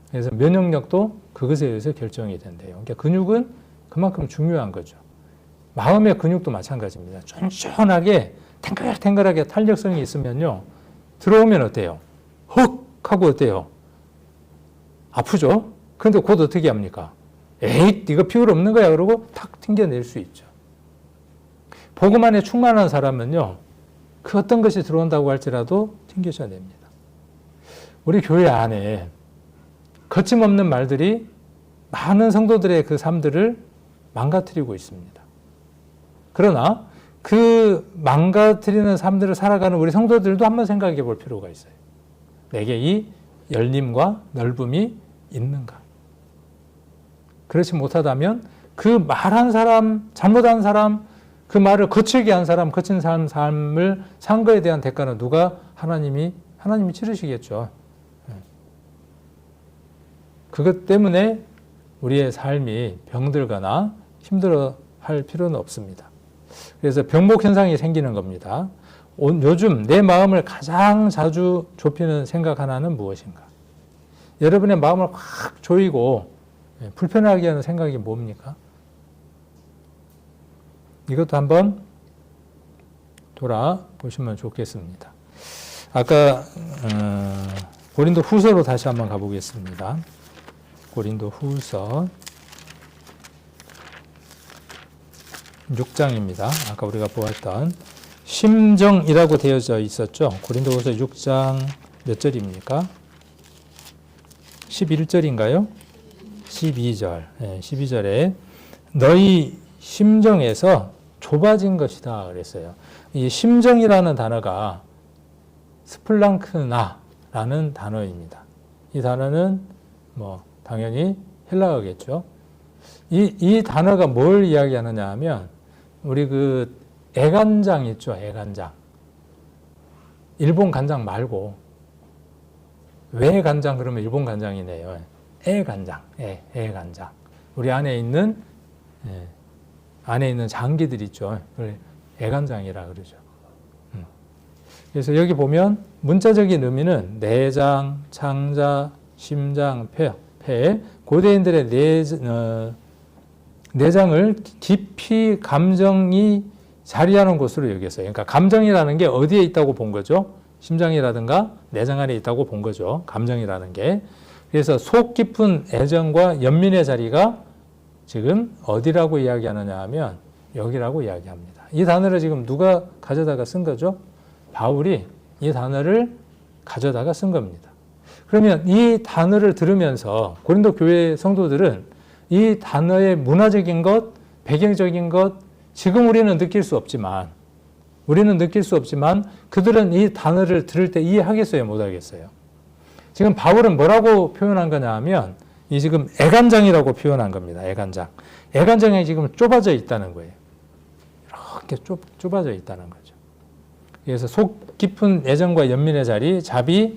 그래서 면역력도 그것에 의해서 결정이 된대요. 그러니까 근육은 그만큼 중요한 거죠. 마음의 근육도 마찬가지입니다. 쫀쫀하게 탱글탱글하게 탄력성이 있으면요. 들어오면 어때요? 헉 하고 어때요? 아프죠? 그런데 곧 어떻게 합니까? 에이, 이거 필요 없는 거야. 그러고 탁 튕겨낼 수 있죠. 복음 안에 충만한 사람은요. 그 어떤 것이 들어온다고 할지라도 튕겨져냅니다. 우리 교회 안에 거침없는 말들이 많은 성도들의 그 삶들을 망가뜨리고 있습니다. 그러나 그 망가뜨리는 삶들을 살아가는 우리 성도들도 한번 생각해 볼 필요가 있어요. 내게 이 열림과 넓음이 있는가? 그렇지 못하다면 그 말한 사람, 잘못한 사람, 그 말을 거칠게 한 사람, 거친 삶을 산 거에 대한 대가는 누가? 하나님이 치르시겠죠. 그것 때문에 우리의 삶이 병들거나 힘들어 할 필요는 없습니다. 그래서 병목 현상이 생기는 겁니다. 요즘 내 마음을 가장 자주 좁히는 생각 하나는 무엇인가? 여러분의 마음을 확 조이고 불편하게 하는 생각이 뭡니까? 이것도 한번 돌아보시면 좋겠습니다. 아까 고린도 후서로 다시 한번 가보겠습니다. 고린도 후서 6장입니다. 아까 우리가 보았던 심정이라고 되어져 있었죠. 고린도 후서 6장 몇 절입니까? 11절인가요? 12절. 12절에 너희 심정에서 좁아진 것이다 그랬어요. 이 심정이라는 단어가 스플랑크나라는 단어입니다. 이 단어는 당연히 헬라어겠죠. 이 단어가 뭘 이야기하느냐 하면 우리 그 애간장 있죠. 애간장. 일본 간장 말고 왜 간장 그러면 일본 간장이네요. 애간장. 애간장. 우리 안에 있는 장기들 있죠. 애간장이라 그러죠. 그래서 여기 보면 문자적인 의미는 내장, 창자, 심장, 폐. 고대인들의 내장을 깊이 감정이 자리하는 곳으로 여겼어요. 그러니까 감정이라는 게 어디에 있다고 본 거죠? 심장이라든가 내장 안에 있다고 본 거죠. 감정이라는 게. 그래서 속 깊은 애정과 연민의 자리가 지금 어디라고 이야기하느냐 하면 여기라고 이야기합니다. 이 단어를 지금 누가 가져다가 쓴 거죠? 바울이 이 단어를 가져다가 쓴 겁니다. 그러면 이 단어를 들으면서 고린도 교회 성도들은 이 단어의 문화적인 것, 배경적인 것, 지금 우리는 느낄 수 없지만 그들은 이 단어를 들을 때 이해하겠어요? 못하겠어요? 지금 바울은 뭐라고 표현한 거냐 하면 이 지금 애간장이라고 표현한 겁니다. 애간장. 애간장이 지금 좁아져 있다는 거예요. 이렇게 좁아져 있다는 거죠. 그래서 속 깊은 애정과 연민의 자리, 자비라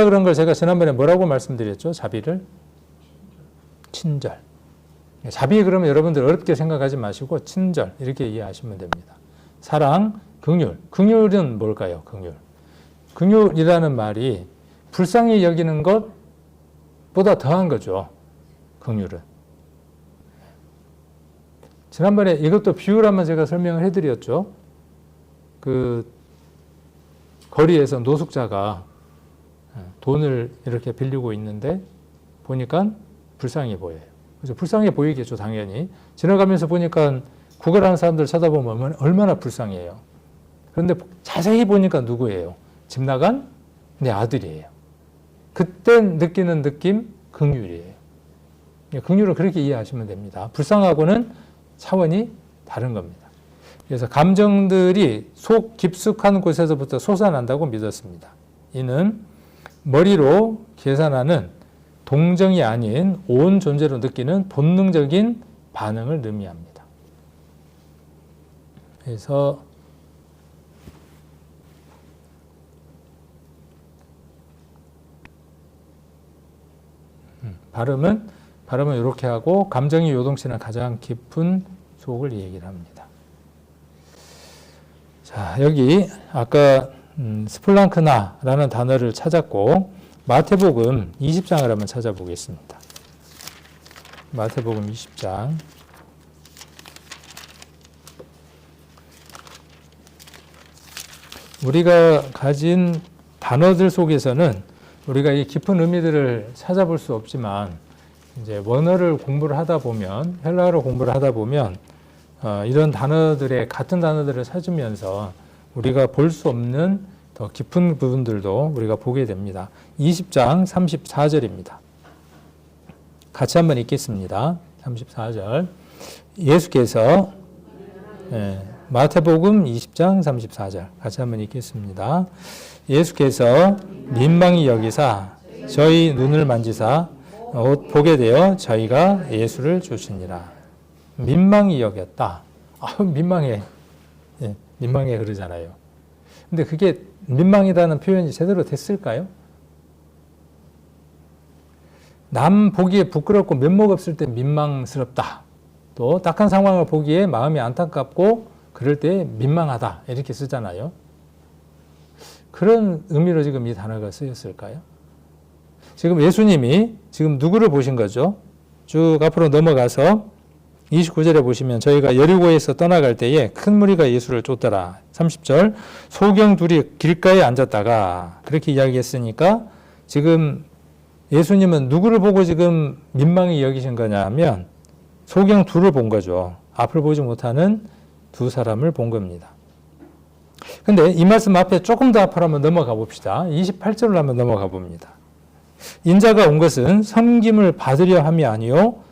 그런 걸 제가 지난번에 뭐라고 말씀드렸죠? 자비를? 친절. 자비 그러면 여러분들 어렵게 생각하지 마시고 친절 이렇게 이해하시면 됩니다. 사랑, 긍휼. 긍휼은 뭘까요? 긍휼. 긍휼이라는 말이 불쌍히 여기는 것보다 더한 거죠. 긍휼은. 지난번에 이것도 비유를 한번 제가 설명을 해드렸죠. 그 거리에서 노숙자가 돈을 이렇게 빌리고 있는데 보니까 불쌍해 보여요. 그래서 불쌍해 보이겠죠, 당연히. 지나가면서 보니까 구걸하는 사람들 쳐다보면 얼마나 불쌍해요. 그런데 자세히 보니까 누구예요? 집 나간 내 아들이에요. 그때 느끼는 느낌, 긍휼이에요. 긍휼을 그렇게 이해하시면 됩니다. 불쌍하고는 차원이 다른 겁니다. 그래서 감정들이 속 깊숙한 곳에서부터 솟아난다고 믿었습니다. 이는 머리로 계산하는 동정이 아닌 온 존재로 느끼는 본능적인 반응을 의미합니다. 그래서 발음은 이렇게 하고 감정이 요동치는 가장 깊은 속을 얘기를 합니다. 자, 여기 아까 스플랑크나라는 단어를 찾았고 마태복음 20장을 한번 찾아보겠습니다. 마태복음 20장. 우리가 가진 단어들 속에서는 우리가 이 깊은 의미들을 찾아볼 수 없지만 이제 원어를 공부를 하다 보면, 헬라어를 공부를 하다 보면 이런 단어들의 같은 단어들을 찾으면서 우리가 볼 수 없는 더 깊은 부분들도 우리가 보게 됩니다. 20장 34절입니다. 같이 한번 읽겠습니다. 34절. 예수께서 마태복음 20장 34절 같이 한번 읽겠습니다. 예수께서 민망히 여기사 저희 눈을 만지사 보게 되어 저희가 예수를 주시니라. 민망히 여겼다. 민망해. 민망해 그러잖아요. 근데 그게 민망이라는 표현이 제대로 됐을까요? 남 보기에 부끄럽고 면목 없을 때 민망스럽다. 또 딱한 상황을 보기에 마음이 안타깝고 그럴 때 민망하다. 이렇게 쓰잖아요. 그런 의미로 지금 이 단어가 쓰였을까요? 지금 예수님이 지금 누구를 보신 거죠? 쭉 앞으로 넘어가서 29절에 보시면 저희가 여리고에서 떠나갈 때에 큰 무리가 예수를 쫓더라. 30절 소경 둘이 길가에 앉았다가 그렇게 이야기했으니까 지금 예수님은 누구를 보고 지금 민망히 여기신 거냐 하면 소경 둘을 본 거죠. 앞을 보지 못하는 두 사람을 본 겁니다. 근데 이 말씀 앞에 조금 더 앞으로 한번 넘어가 봅시다. 28절로 한번 넘어가 봅니다. 인자가 온 것은 섬김을 받으려 함이 아니요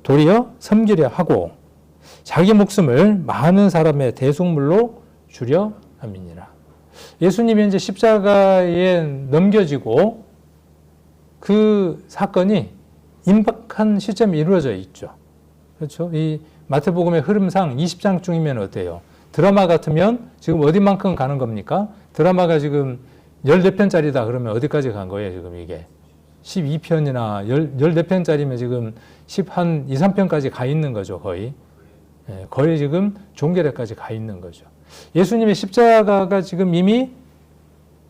도리어 섬기려 하고 자기 목숨을 많은 사람의 대속물로 주려 함이니라. 예수님이 이제 십자가에 넘겨지고 그 사건이 임박한 시점이 이루어져 있죠. 그렇죠? 이 마태복음의 흐름상 20장쯤이면 어때요? 드라마 같으면 지금 어디만큼 가는 겁니까? 드라마가 지금 14편짜리다 그러면 어디까지 간 거예요, 지금 이게? 12편이나 14편짜리면 지금 10한 2, 3편까지 가 있는 거죠, 거의. 거의 지금 종결에까지 가 있는 거죠. 예수님의 십자가가 지금 이미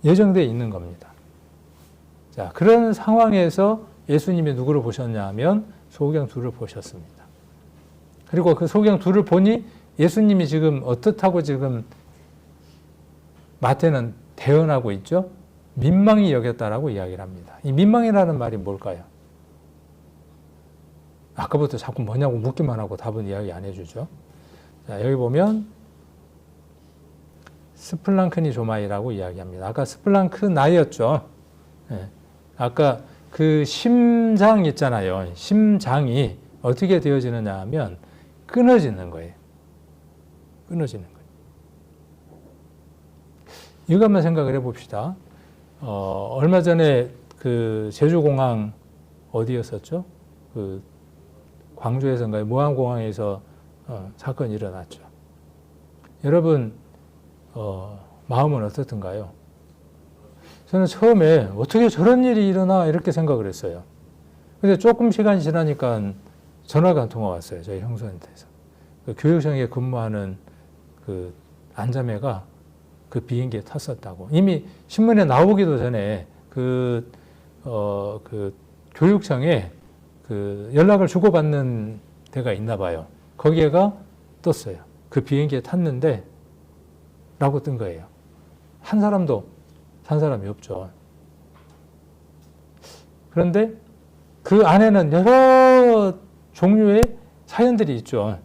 예정되어 있는 겁니다. 자, 그런 상황에서 예수님이 누구를 보셨냐 하면 소경 둘을 보셨습니다. 그리고 그 소경 둘을 보니 예수님이 지금 어떻다고 지금 마태는 대언하고 있죠? 민망히 여겼다라고 이야기를 합니다. 이 민망이라는 말이 뭘까요? 아까부터 자꾸 뭐냐고 묻기만 하고 답은 이야기 안 해주죠. 자, 여기 보면 스플랑크니조마이라고 이야기합니다. 아까 스플랑크나였죠. 아까 그 심장 있잖아요. 심장이 어떻게 되어지느냐 하면 끊어지는 거예요. 끊어지는 거예요. 이거 한번 생각을 해봅시다. 얼마 전에 그 제주공항 어디였었죠? 그 광주에서인가요? 무안공항에서 사건이 일어났죠. 여러분 마음은 어떻던가요? 저는 처음에 어떻게 저런 일이 일어나 이렇게 생각을 했어요. 근데 조금 시간이 지나니까 전화가 한 통화 왔어요. 저희 형수한테서. 그 교육청에 근무하는 그 안자매가 그 비행기에 탔었다고. 이미 신문에 나오기도 전에 그 교육청에 그 연락을 주고받는 데가 있나 봐요. 거기에가 떴어요. 그 비행기에 탔는데 라고 뜬 거예요. 한 사람도 산 사람이 없죠. 그런데 그 안에는 여러 종류의 사연들이 있죠.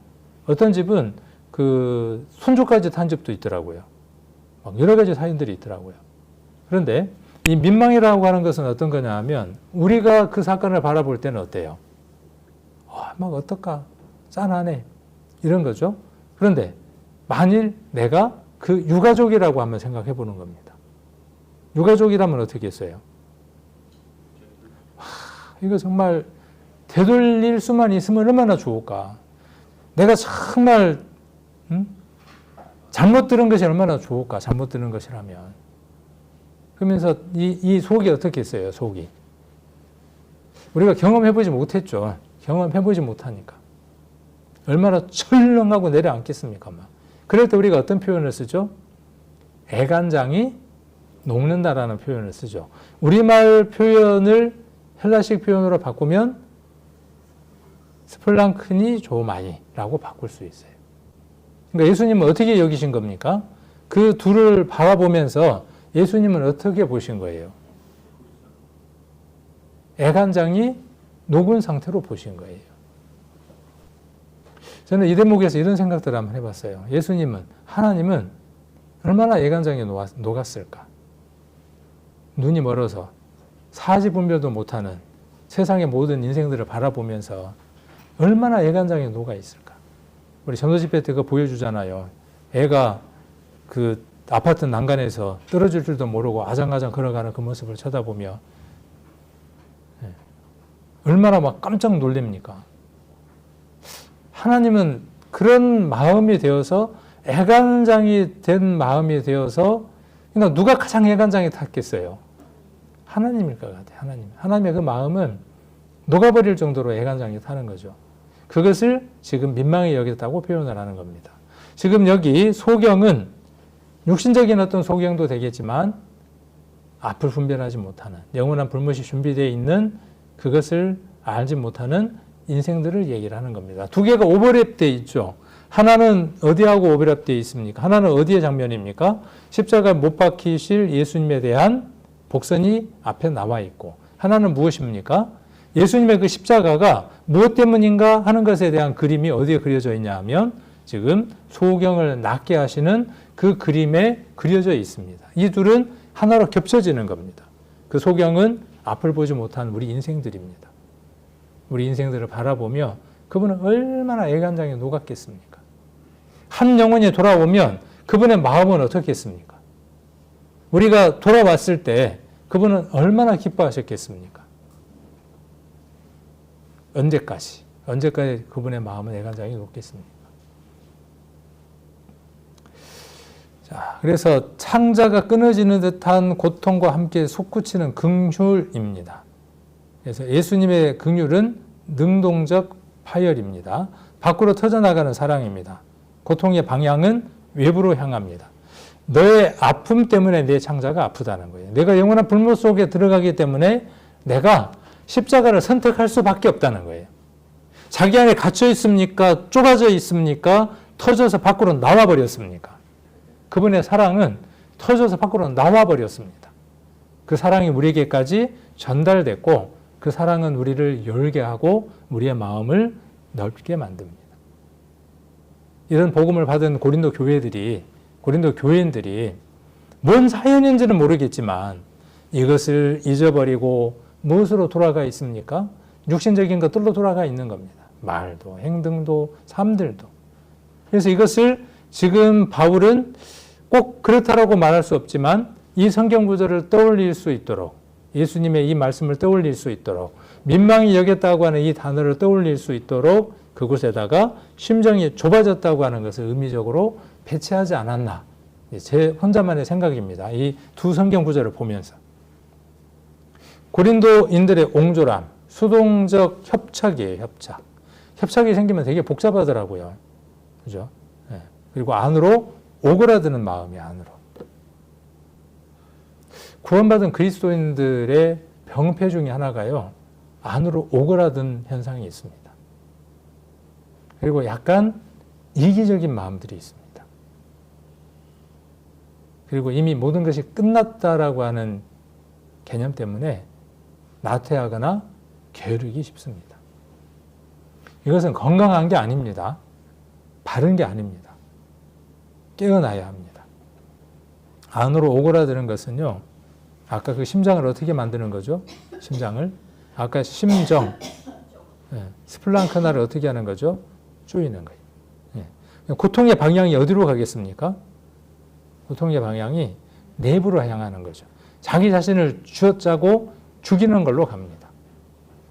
어떤 집은 그 손주까지 탄 집도 있더라고요. 막 여러 가지 사연들이 있더라고요. 그런데 이 민망이라고 하는 것은 어떤 거냐 하면 우리가 그 사건을 바라볼 때는 어때요? 막 어떨까? 짠하네. 이런 거죠. 그런데 만일 내가 그 유가족이라고 한번 생각해 보는 겁니다. 유가족이라면 어떻게 했어요? 이거 정말 되돌릴 수만 있으면 얼마나 좋을까? 내가 정말 잘못 들은 것이 얼마나 좋을까? 잘못 들은 것이라면. 그러면서 이 속이 어떻게 했어요? 속이. 우리가 경험해보지 못했죠. 경험해보지 못하니까. 얼마나 철렁하고 내려앉겠습니까? 막. 그럴 때 우리가 어떤 표현을 쓰죠? 애간장이 녹는다라는 표현을 쓰죠. 우리말 표현을 헬라식 표현으로 바꾸면 스플랑크니 조마이라고 바꿀 수 있어요. 그러니까 예수님은 어떻게 여기신 겁니까? 그 둘을 바라보면서 예수님은 어떻게 보신 거예요? 애간장이 녹은 상태로 보신 거예요. 저는 이 대목에서 이런 생각들을 한번 해봤어요. 예수님은, 하나님은 얼마나 애간장이 녹았을까? 눈이 멀어서 사지 분별도 못하는 세상의 모든 인생들을 바라보면서 얼마나 애간장이 녹아 있을까? 우리 전도집회 때 그거 보여주잖아요. 애가 그 아파트 난간에서 떨어질 줄도 모르고 아장아장 걸어가는 그 모습을 쳐다보며 얼마나 막 깜짝 놀랍니까? 하나님은 그런 마음이 되어서 애간장이 된 마음이 되어서 그러니까 누가 가장 애간장이 탔겠어요? 하나님일 것 같아요. 하나님의 그 마음은 녹아버릴 정도로 애간장이 타는 거죠. 그것을 지금 민망히 여겼다고 표현을 하는 겁니다. 지금 여기 소경은 육신적인 어떤 소경도 되겠지만 앞을 분별하지 못하는 영원한 불못이 준비되어 있는 그것을 알지 못하는 인생들을 얘기를 하는 겁니다. 두 개가 오버랩되어 있죠. 하나는 어디하고 오버랩되어 있습니까? 하나는 어디의 장면입니까? 십자가에 못 박히실 예수님에 대한 복선이 앞에 나와 있고 하나는 무엇입니까? 예수님의 그 십자가가 무엇 때문인가 하는 것에 대한 그림이 어디에 그려져 있냐 하면 지금 소경을 낫게 하시는 그 그림에 그려져 있습니다. 이 둘은 하나로 겹쳐지는 겁니다. 그 소경은 앞을 보지 못한 우리 인생들입니다. 우리 인생들을 바라보며 그분은 얼마나 애간장에 녹았겠습니까? 한 영혼이 돌아오면 그분의 마음은 어떻겠습니까? 우리가 돌아왔을 때 그분은 얼마나 기뻐하셨겠습니까? 언제까지 그분의 마음은 애간장이 녹겠습니까? 자, 그래서 창자가 끊어지는 듯한 고통과 함께 솟구치는 긍휼입니다. 그래서 예수님의 긍휼은 능동적 파열입니다. 밖으로 터져나가는 사랑입니다. 고통의 방향은 외부로 향합니다. 너의 아픔 때문에 내 창자가 아프다는 거예요. 내가 영원한 불못 속에 들어가기 때문에 내가 십자가를 선택할 수밖에 없다는 거예요. 자기 안에 갇혀 있습니까? 좁아져 있습니까? 터져서 밖으로 나와 버렸습니까? 그분의 사랑은 터져서 밖으로 나와 버렸습니다. 그 사랑이 우리에게까지 전달됐고 그 사랑은 우리를 열게 하고 우리의 마음을 넓게 만듭니다. 이런 복음을 받은 고린도 교회인들이 뭔 사연인지는 모르겠지만 이것을 잊어버리고 무엇으로 돌아가 있습니까? 육신적인 것들로 돌아가 있는 겁니다. 말도, 행동도, 삶들도. 그래서 이것을 지금 바울은 꼭 그렇다라고 말할 수 없지만 이 성경 구절을 떠올릴 수 있도록 예수님의 이 말씀을 떠올릴 수 있도록 민망히 여겼다고 하는 이 단어를 떠올릴 수 있도록 그곳에다가 심정이 좁아졌다고 하는 것을 의미적으로 배치하지 않았나. 제 혼자만의 생각입니다. 이 두 성경 구절을 보면서. 고린도인들의 옹졸함, 수동적 협착이에요, 협착. 협착이 생기면 되게 복잡하더라고요. 그죠? 네. 그리고 안으로 오그라드는 마음이 안으로. 구원받은 그리스도인들의 병폐 중에 하나가요. 안으로 오그라든 현상이 있습니다. 그리고 약간 이기적인 마음들이 있습니다. 그리고 이미 모든 것이 끝났다라고 하는 개념 때문에 나태하거나 게으르기 쉽습니다. 이것은 건강한 게 아닙니다. 바른 게 아닙니다. 깨어나야 합니다. 안으로 오그라드는 것은요, 아까 그 심장을 어떻게 만드는 거죠? 심장을. 아까 심정, 스플랑크나를 어떻게 하는 거죠? 조이는 거예요. 고통의 방향이 어디로 가겠습니까? 고통의 방향이 내부로 향하는 거죠. 자기 자신을 쥐어짜고 죽이는 걸로 갑니다.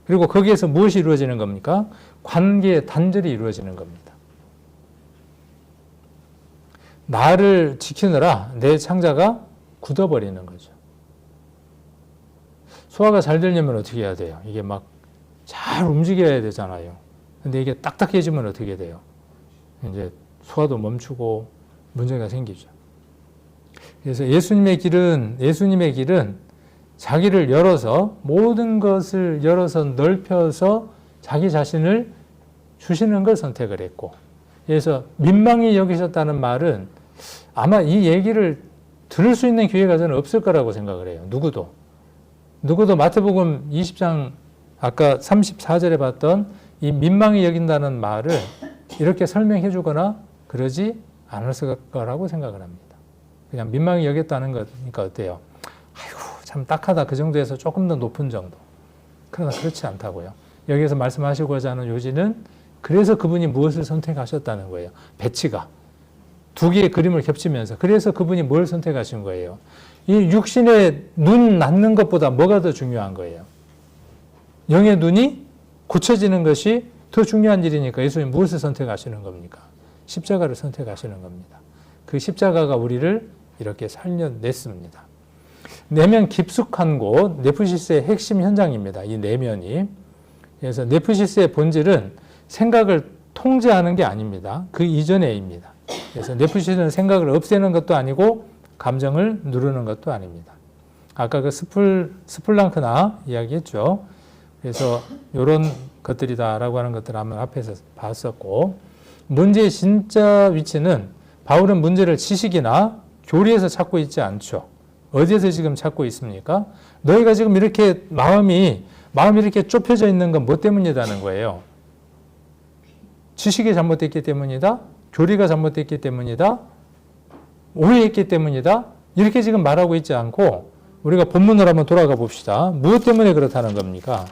그리고 거기에서 무엇이 이루어지는 겁니까? 관계의 단절이 이루어지는 겁니다. 나를 지키느라 내 창자가 굳어버리는 거죠. 소화가 잘 되려면 어떻게 해야 돼요? 이게 막 잘 움직여야 되잖아요. 근데 이게 딱딱해지면 어떻게 돼요? 이제 소화도 멈추고 문제가 생기죠. 그래서 예수님의 길은 자기를 열어서, 모든 것을 열어서 넓혀서 자기 자신을 주시는 걸 선택을 했고, 그래서 민망히 여기셨다는 말은 아마 이 얘기를 들을 수 있는 기회가 저는 없을 거라고 생각을 해요. 누구도 마태복음 20장 아까 34절에 봤던 이 민망히 여긴다는 말을 이렇게 설명해 주거나 그러지 않았을 거라고 생각을 합니다. 그냥 민망히 여겼다는 거니까 어때요? 아이고, 참 딱하다. 그 정도에서 조금 더 높은 정도. 그러나 그렇지 않다고요. 여기서 말씀하시고자 하는 요지는 그래서 그분이 무엇을 선택하셨다는 거예요. 배치가. 두 개의 그림을 겹치면서. 그래서 그분이 뭘 선택하신 거예요. 이 육신의 눈 낳는 것보다 뭐가 더 중요한 거예요. 영의 눈이 고쳐지는 것이 더 중요한 일이니까 예수님 무엇을 선택하시는 겁니까? 십자가를 선택하시는 겁니다. 그 십자가가 우리를 이렇게 살려냈습니다. 내면 깊숙한 곳, 네프시스의 핵심 현장입니다. 이 내면이. 그래서 네프시스의 본질은 생각을 통제하는 게 아닙니다. 그 이전에입니다. 그래서 네프시스는 생각을 없애는 것도 아니고 감정을 누르는 것도 아닙니다. 아까 그 스플랑크나 이야기했죠. 그래서 이런 것들이다라고 하는 것들을 한번 앞에서 봤었고, 문제의 진짜 위치는 바울은 문제를 지식이나 교리에서 찾고 있지 않죠. 어디에서 지금 찾고 있습니까? 너희가 지금 이렇게 마음이 이렇게 좁혀져 있는 건 뭐 때문이라는 거예요? 지식이 잘못됐기 때문이다? 교리가 잘못됐기 때문이다? 오해했기 때문이다? 이렇게 지금 말하고 있지 않고 우리가 본문으로 한번 돌아가 봅시다. 무엇 때문에 그렇다는 겁니까?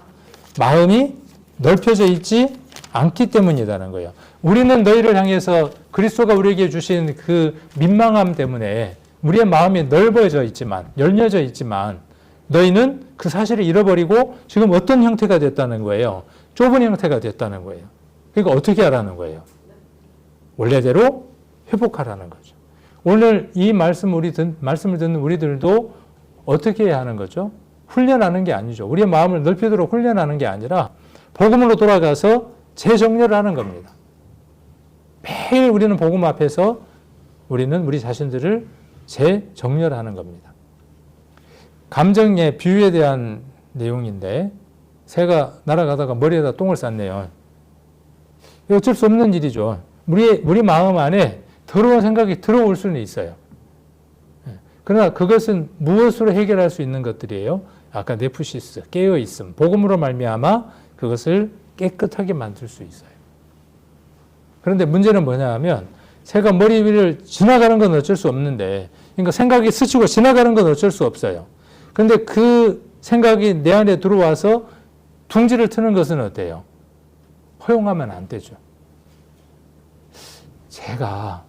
마음이 넓혀져 있지 않기 때문이라는 거예요. 우리는 너희를 향해서 그리스도가 우리에게 주신 그 민망함 때문에 우리의 마음이 넓어져 있지만, 열려져 있지만 너희는 그 사실을 잃어버리고 지금 어떤 형태가 됐다는 거예요? 좁은 형태가 됐다는 거예요. 그러니까 어떻게 하라는 거예요? 원래대로 회복하라는 거죠. 오늘 이 말씀을 듣는 우리들도 어떻게 해야 하는 거죠? 훈련하는 게 아니죠. 우리의 마음을 넓히도록 훈련하는 게 아니라 복음으로 돌아가서 재정렬을 하는 겁니다. 매일 우리는 복음 앞에서 우리는 우리 자신들을 재정렬하는 겁니다. 감정의 비유에 대한 내용인데, 새가 날아가다가 머리에다 똥을 쌌네요. 어쩔 수 없는 일이죠. 우리 마음 안에 더러운 생각이 들어올 수는 있어요. 그러나 그것은 무엇으로 해결할 수 있는 것들이에요? 아까 네프시스, 깨어있음, 복음으로 말미암아 그것을 깨끗하게 만들 수 있어요. 그런데 문제는 뭐냐 하면 새가 머리 위를 지나가는 건 어쩔 수 없는데, 그러니까 생각이 스치고 지나가는 건 어쩔 수 없어요. 그런데 그 생각이 내 안에 들어와서 둥지를 트는 것은 어때요? 허용하면 안 되죠. 제가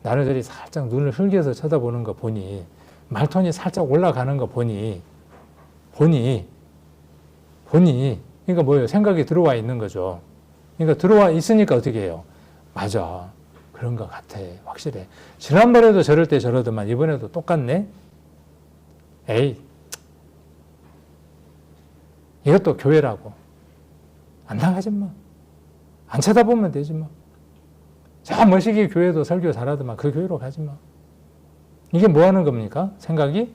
나를 살짝 눈을 흘겨서 쳐다보는 거 보니, 말톤이 살짝 올라가는 거 보니, 그러니까 뭐예요? 생각이 들어와 있는 거죠. 그러니까 들어와 있으니까 어떻게 해요? 맞아. 그런 것 같아. 확실해. 지난번에도 저럴 때 저러더만 이번에도 똑같네? 에이. 이것도 교회라고. 안 나가지 뭐. 안 쳐다보면 되지 뭐. 저 머시기 교회도 설교 잘하더만 그 교회로 가지 뭐. 이게 뭐 하는 겁니까? 생각이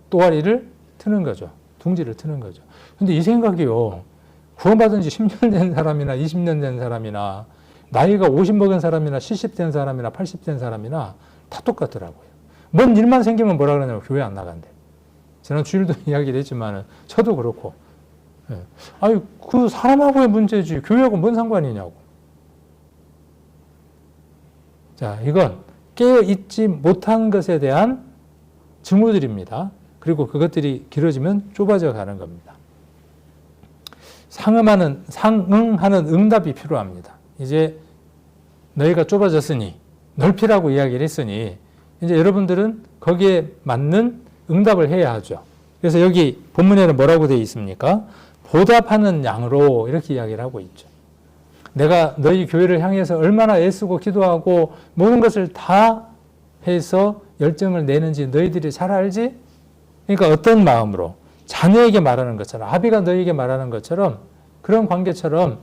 또아리를 트는 거죠. 둥지를 트는 거죠. 근데 이 생각이요. 구원받은 지 10년 된 사람이나 20년 된 사람이나 나이가 50 먹은 사람이나 70 된 사람이나 80 된 사람이나 다 똑같더라고요. 뭔 일만 생기면 뭐라 그러냐면 교회 안 나간대. 지난 주일도 이야기를 했지만 저도 그렇고. 예. 아니 그 사람하고의 문제지 교회하고 뭔 상관이냐고. 자, 이건 깨어있지 못한 것에 대한 징후들입니다. 그리고 그것들이 길어지면 좁아져 가는 겁니다. 상응하는 응답이 필요합니다. 이제 너희가 좁아졌으니 넓히라고 이야기를 했으니 이제 여러분들은 거기에 맞는 응답을 해야 하죠. 그래서 여기 본문에는 뭐라고 되어 있습니까? 보답하는 양으로 이렇게 이야기를 하고 있죠. 내가 너희 교회를 향해서 얼마나 애쓰고 기도하고 모든 것을 다 해서 열정을 내는지 너희들이 잘 알지? 그러니까 어떤 마음으로 자녀에게 말하는 것처럼 아비가 너희에게 말하는 것처럼 그런 관계처럼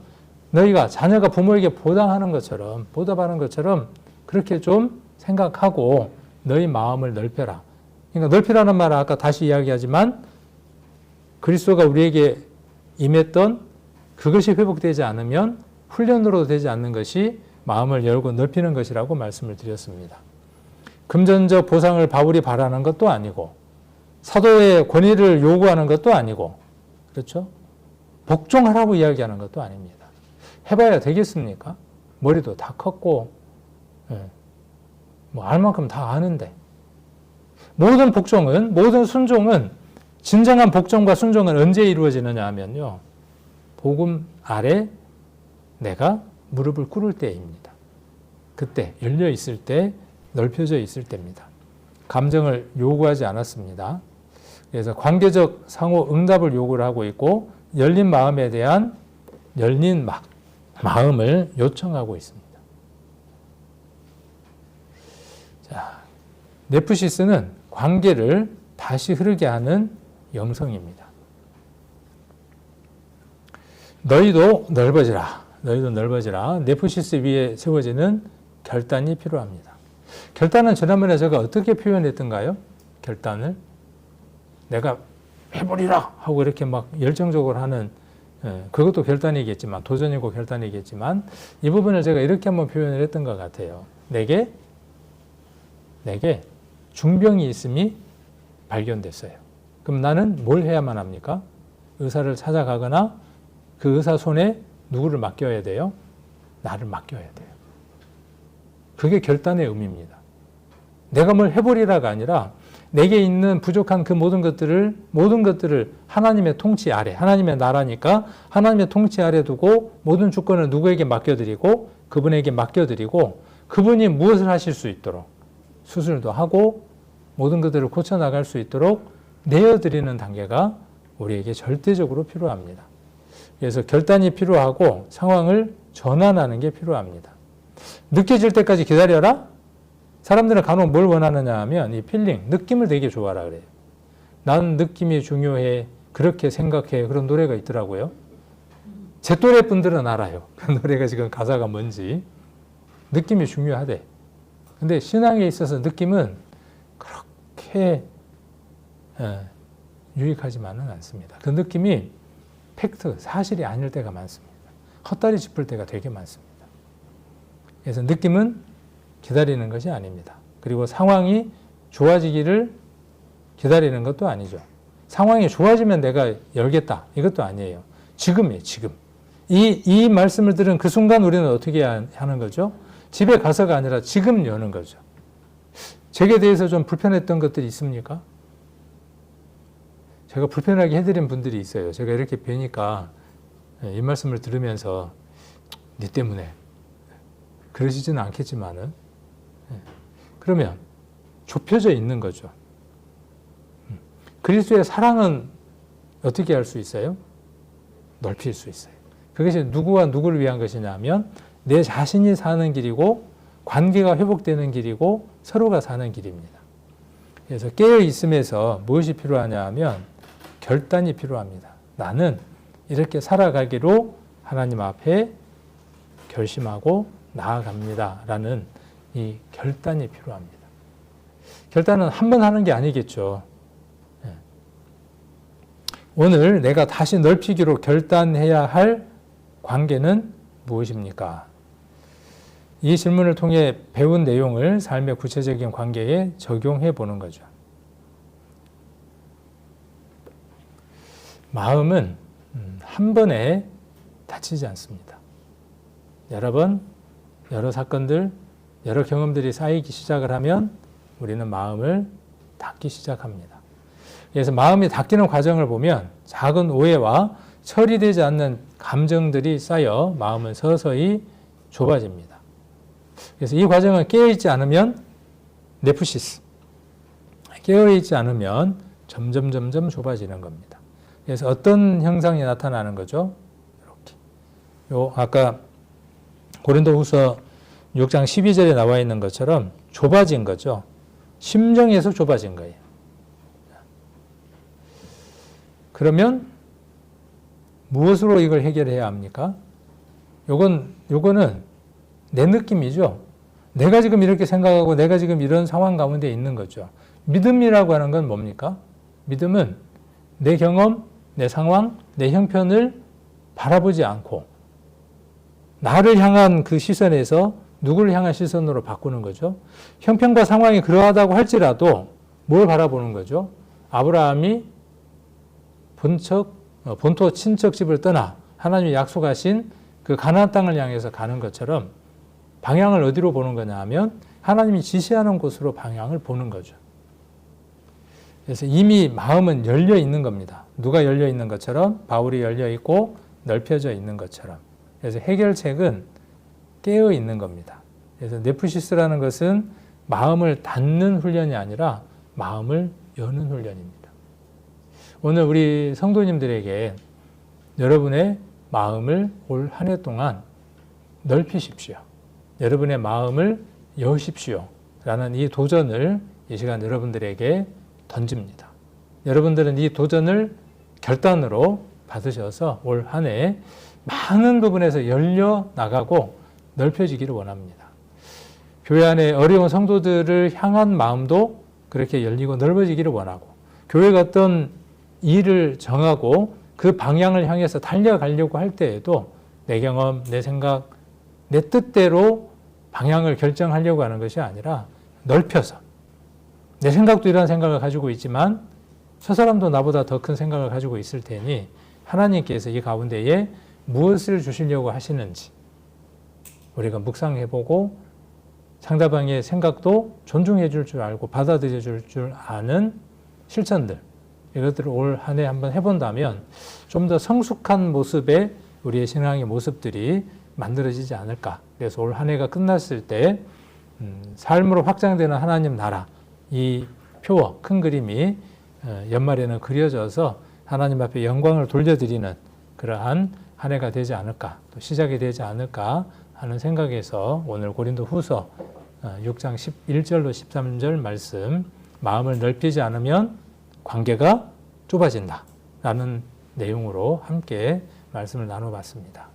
너희가 자녀가 부모에게 보답하는 것처럼 그렇게 좀 생각하고 너희 마음을 넓혀라. 그러니까 넓히라는 말은 아까 다시 이야기하지만 그리스도가 우리에게 임했던 그것이 회복되지 않으면 훈련으로 되지 않는 것이 마음을 열고 넓히는 것이라고 말씀을 드렸습니다. 금전적 보상을 바울이 바라는 것도 아니고 사도의 권위를 요구하는 것도 아니고 그렇죠? 복종하라고 이야기하는 것도 아닙니다. 해봐야 되겠습니까? 머리도 다 컸고 뭐 알 만큼 다 아는데 모든 순종은 진정한 복종과 순종은 언제 이루어지느냐 하면요. 복음 아래 내가 무릎을 꿇을 때입니다. 그때 열려 있을 때 넓혀져 있을 때입니다. 감정을 요구하지 않았습니다. 그래서 관계적 상호 응답을 요구를 하고 있고 열린 마음에 대한 열린 마음을 요청하고 있습니다. 자, 네프시스는 관계를 다시 흐르게 하는 영성입니다. 너희도 넓어지라. 네프시스 위에 세워지는 결단이 필요합니다. 결단은 지난번에 제가 어떻게 표현했던가요? 결단을 내가 해버리라 하고 이렇게 막 열정적으로 하는 그것도 결단이겠지만 도전이고 결단이겠지만 이 부분을 제가 이렇게 한번 표현을 했던 것 같아요. 내게 중병이 있음이 발견됐어요. 그럼 나는 뭘 해야만 합니까? 의사를 찾아가거나 그 의사 손에 누구를 맡겨야 돼요? 나를 맡겨야 돼요. 그게 결단의 의미입니다. 내가 뭘 해버리라가 아니라 내게 있는 부족한 그 모든 것들을 하나님의 통치 아래, 하나님의 나라니까 하나님의 통치 아래 두고 모든 주권을 누구에게 맡겨드리고 그분에게 맡겨드리고 그분이 무엇을 하실 수 있도록 수술도 하고 모든 것들을 고쳐나갈 수 있도록 내어드리는 단계가 우리에게 절대적으로 필요합니다. 그래서 결단이 필요하고 상황을 전환하는 게 필요합니다. 느껴질 때까지 기다려라? 사람들은 간혹 뭘 원하느냐 하면 이 필링, 느낌을 되게 좋아하라 그래요. 난 느낌이 중요해. 그렇게 생각해. 그런 노래가 있더라고요. 제 또래 분들은 알아요. 그 노래가 지금 가사가 뭔지. 느낌이 중요하대. 근데 신앙에 있어서 느낌은 그렇게 유익하지만은 않습니다. 그 느낌이 팩트, 사실이 아닐 때가 많습니다. 헛다리 짚을 때가 되게 많습니다. 그래서 느낌은 기다리는 것이 아닙니다. 그리고 상황이 좋아지기를 기다리는 것도 아니죠. 상황이 좋아지면 내가 열겠다. 이것도 아니에요. 지금이에요, 지금. 이 말씀을 들은 그 순간 우리는 어떻게 하는 거죠? 집에 가서가 아니라 지금 여는 거죠. 제게 대해서 좀 불편했던 것들이 있습니까? 제가 불편하게 해드린 분들이 있어요. 제가 이렇게 뵈니까 이 말씀을 들으면서 네 때문에 그러시지는 않겠지만은 그러면 좁혀져 있는 거죠. 그리스도의 사랑은 어떻게 할 수 있어요? 넓힐 수 있어요. 그것이 누구와 누구를 위한 것이냐 하면 내 자신이 사는 길이고 관계가 회복되는 길이고 서로가 사는 길입니다. 그래서 깨어 있음에서 무엇이 필요하냐 하면 결단이 필요합니다. 나는 이렇게 살아가기로 하나님 앞에 결심하고 나아갑니다. 라는 이 결단이 필요합니다. 결단은 한 번 하는 게 아니겠죠. 오늘 내가 다시 넓히기로 결단해야 할 관계는 무엇입니까? 이 질문을 통해 배운 내용을 삶의 구체적인 관계에 적용해 보는 거죠. 마음은 한 번에 다치지 않습니다. 여러 번, 여러 사건들, 여러 경험들이 쌓이기 시작을 하면 우리는 마음을 닫기 시작합니다. 그래서 마음이 닫히는 과정을 보면 작은 오해와 처리되지 않는 감정들이 쌓여 마음은 서서히 좁아집니다. 그래서 이 과정을 깨어있지 않으면 네프시스, 깨어있지 않으면 점점 좁아지는 겁니다. 그래서 어떤 형상이 나타나는 거죠? 이렇게. 아까 고린도후서 6장 12절에 나와 있는 것처럼 좁아진 거죠. 심정에서 좁아진 거예요. 그러면 무엇으로 이걸 해결해야 합니까? 요거는 내 느낌이죠. 내가 지금 이렇게 생각하고 내가 지금 이런 상황 가운데 있는 거죠. 믿음이라고 하는 건 뭡니까? 믿음은 내 경험, 내 상황, 내 형편을 바라보지 않고 나를 향한 그 시선에서 누구를 향한 시선으로 바꾸는 거죠. 형편과 상황이 그러하다고 할지라도 뭘 바라보는 거죠? 아브라함이 본토 친척 집을 떠나 하나님이 약속하신 그 가나안 땅을 향해서 가는 것처럼 방향을 어디로 보는 거냐 하면 하나님이 지시하는 곳으로 방향을 보는 거죠. 그래서 이미 마음은 열려 있는 겁니다. 누가 열려 있는 것처럼 바울이 열려 있고 넓혀져 있는 것처럼. 그래서 해결책은 깨어 있는 겁니다. 그래서 네프시스라는 것은 마음을 닫는 훈련이 아니라 마음을 여는 훈련입니다. 오늘 우리 성도님들에게 여러분의 마음을 올 한 해 동안 넓히십시오. 여러분의 마음을 여십시오. 라는 이 도전을 이 시간 여러분들에게 던집니다. 여러분들은 이 도전을 결단으로 받으셔서 올 한 해 많은 부분에서 열려 나가고 넓혀지기를 원합니다. 교회 안에 어려운 성도들을 향한 마음도 그렇게 열리고 넓어지기를 원하고, 교회가 어떤 일을 정하고 그 방향을 향해서 달려가려고 할 때에도 내 경험, 내 생각, 내 뜻대로 방향을 결정하려고 하는 것이 아니라 넓혀서, 내 생각도 이런 생각을 가지고 있지만 저 사람도 나보다 더 큰 생각을 가지고 있을 테니 하나님께서 이 가운데에 무엇을 주시려고 하시는지 우리가 묵상해보고 상대방의 생각도 존중해 줄 줄 알고 받아들여 줄 아는 실천들, 이것들을 올 한 해 한번 해본다면 좀 더 성숙한 모습의 우리의 신앙의 모습들이 만들어지지 않을까. 그래서 올 한 해가 끝났을 때 삶으로 확장되는 하나님 나라, 이 표어, 큰 그림이 연말에는 그려져서 하나님 앞에 영광을 돌려드리는 그러한 한 해가 되지 않을까, 또 시작이 되지 않을까 하는 생각에서 오늘 고린도 후서 6장 11절로 13절 말씀, 마음을 넓히지 않으면 관계가 좁아진다 라는 내용으로 함께 말씀을 나눠봤습니다.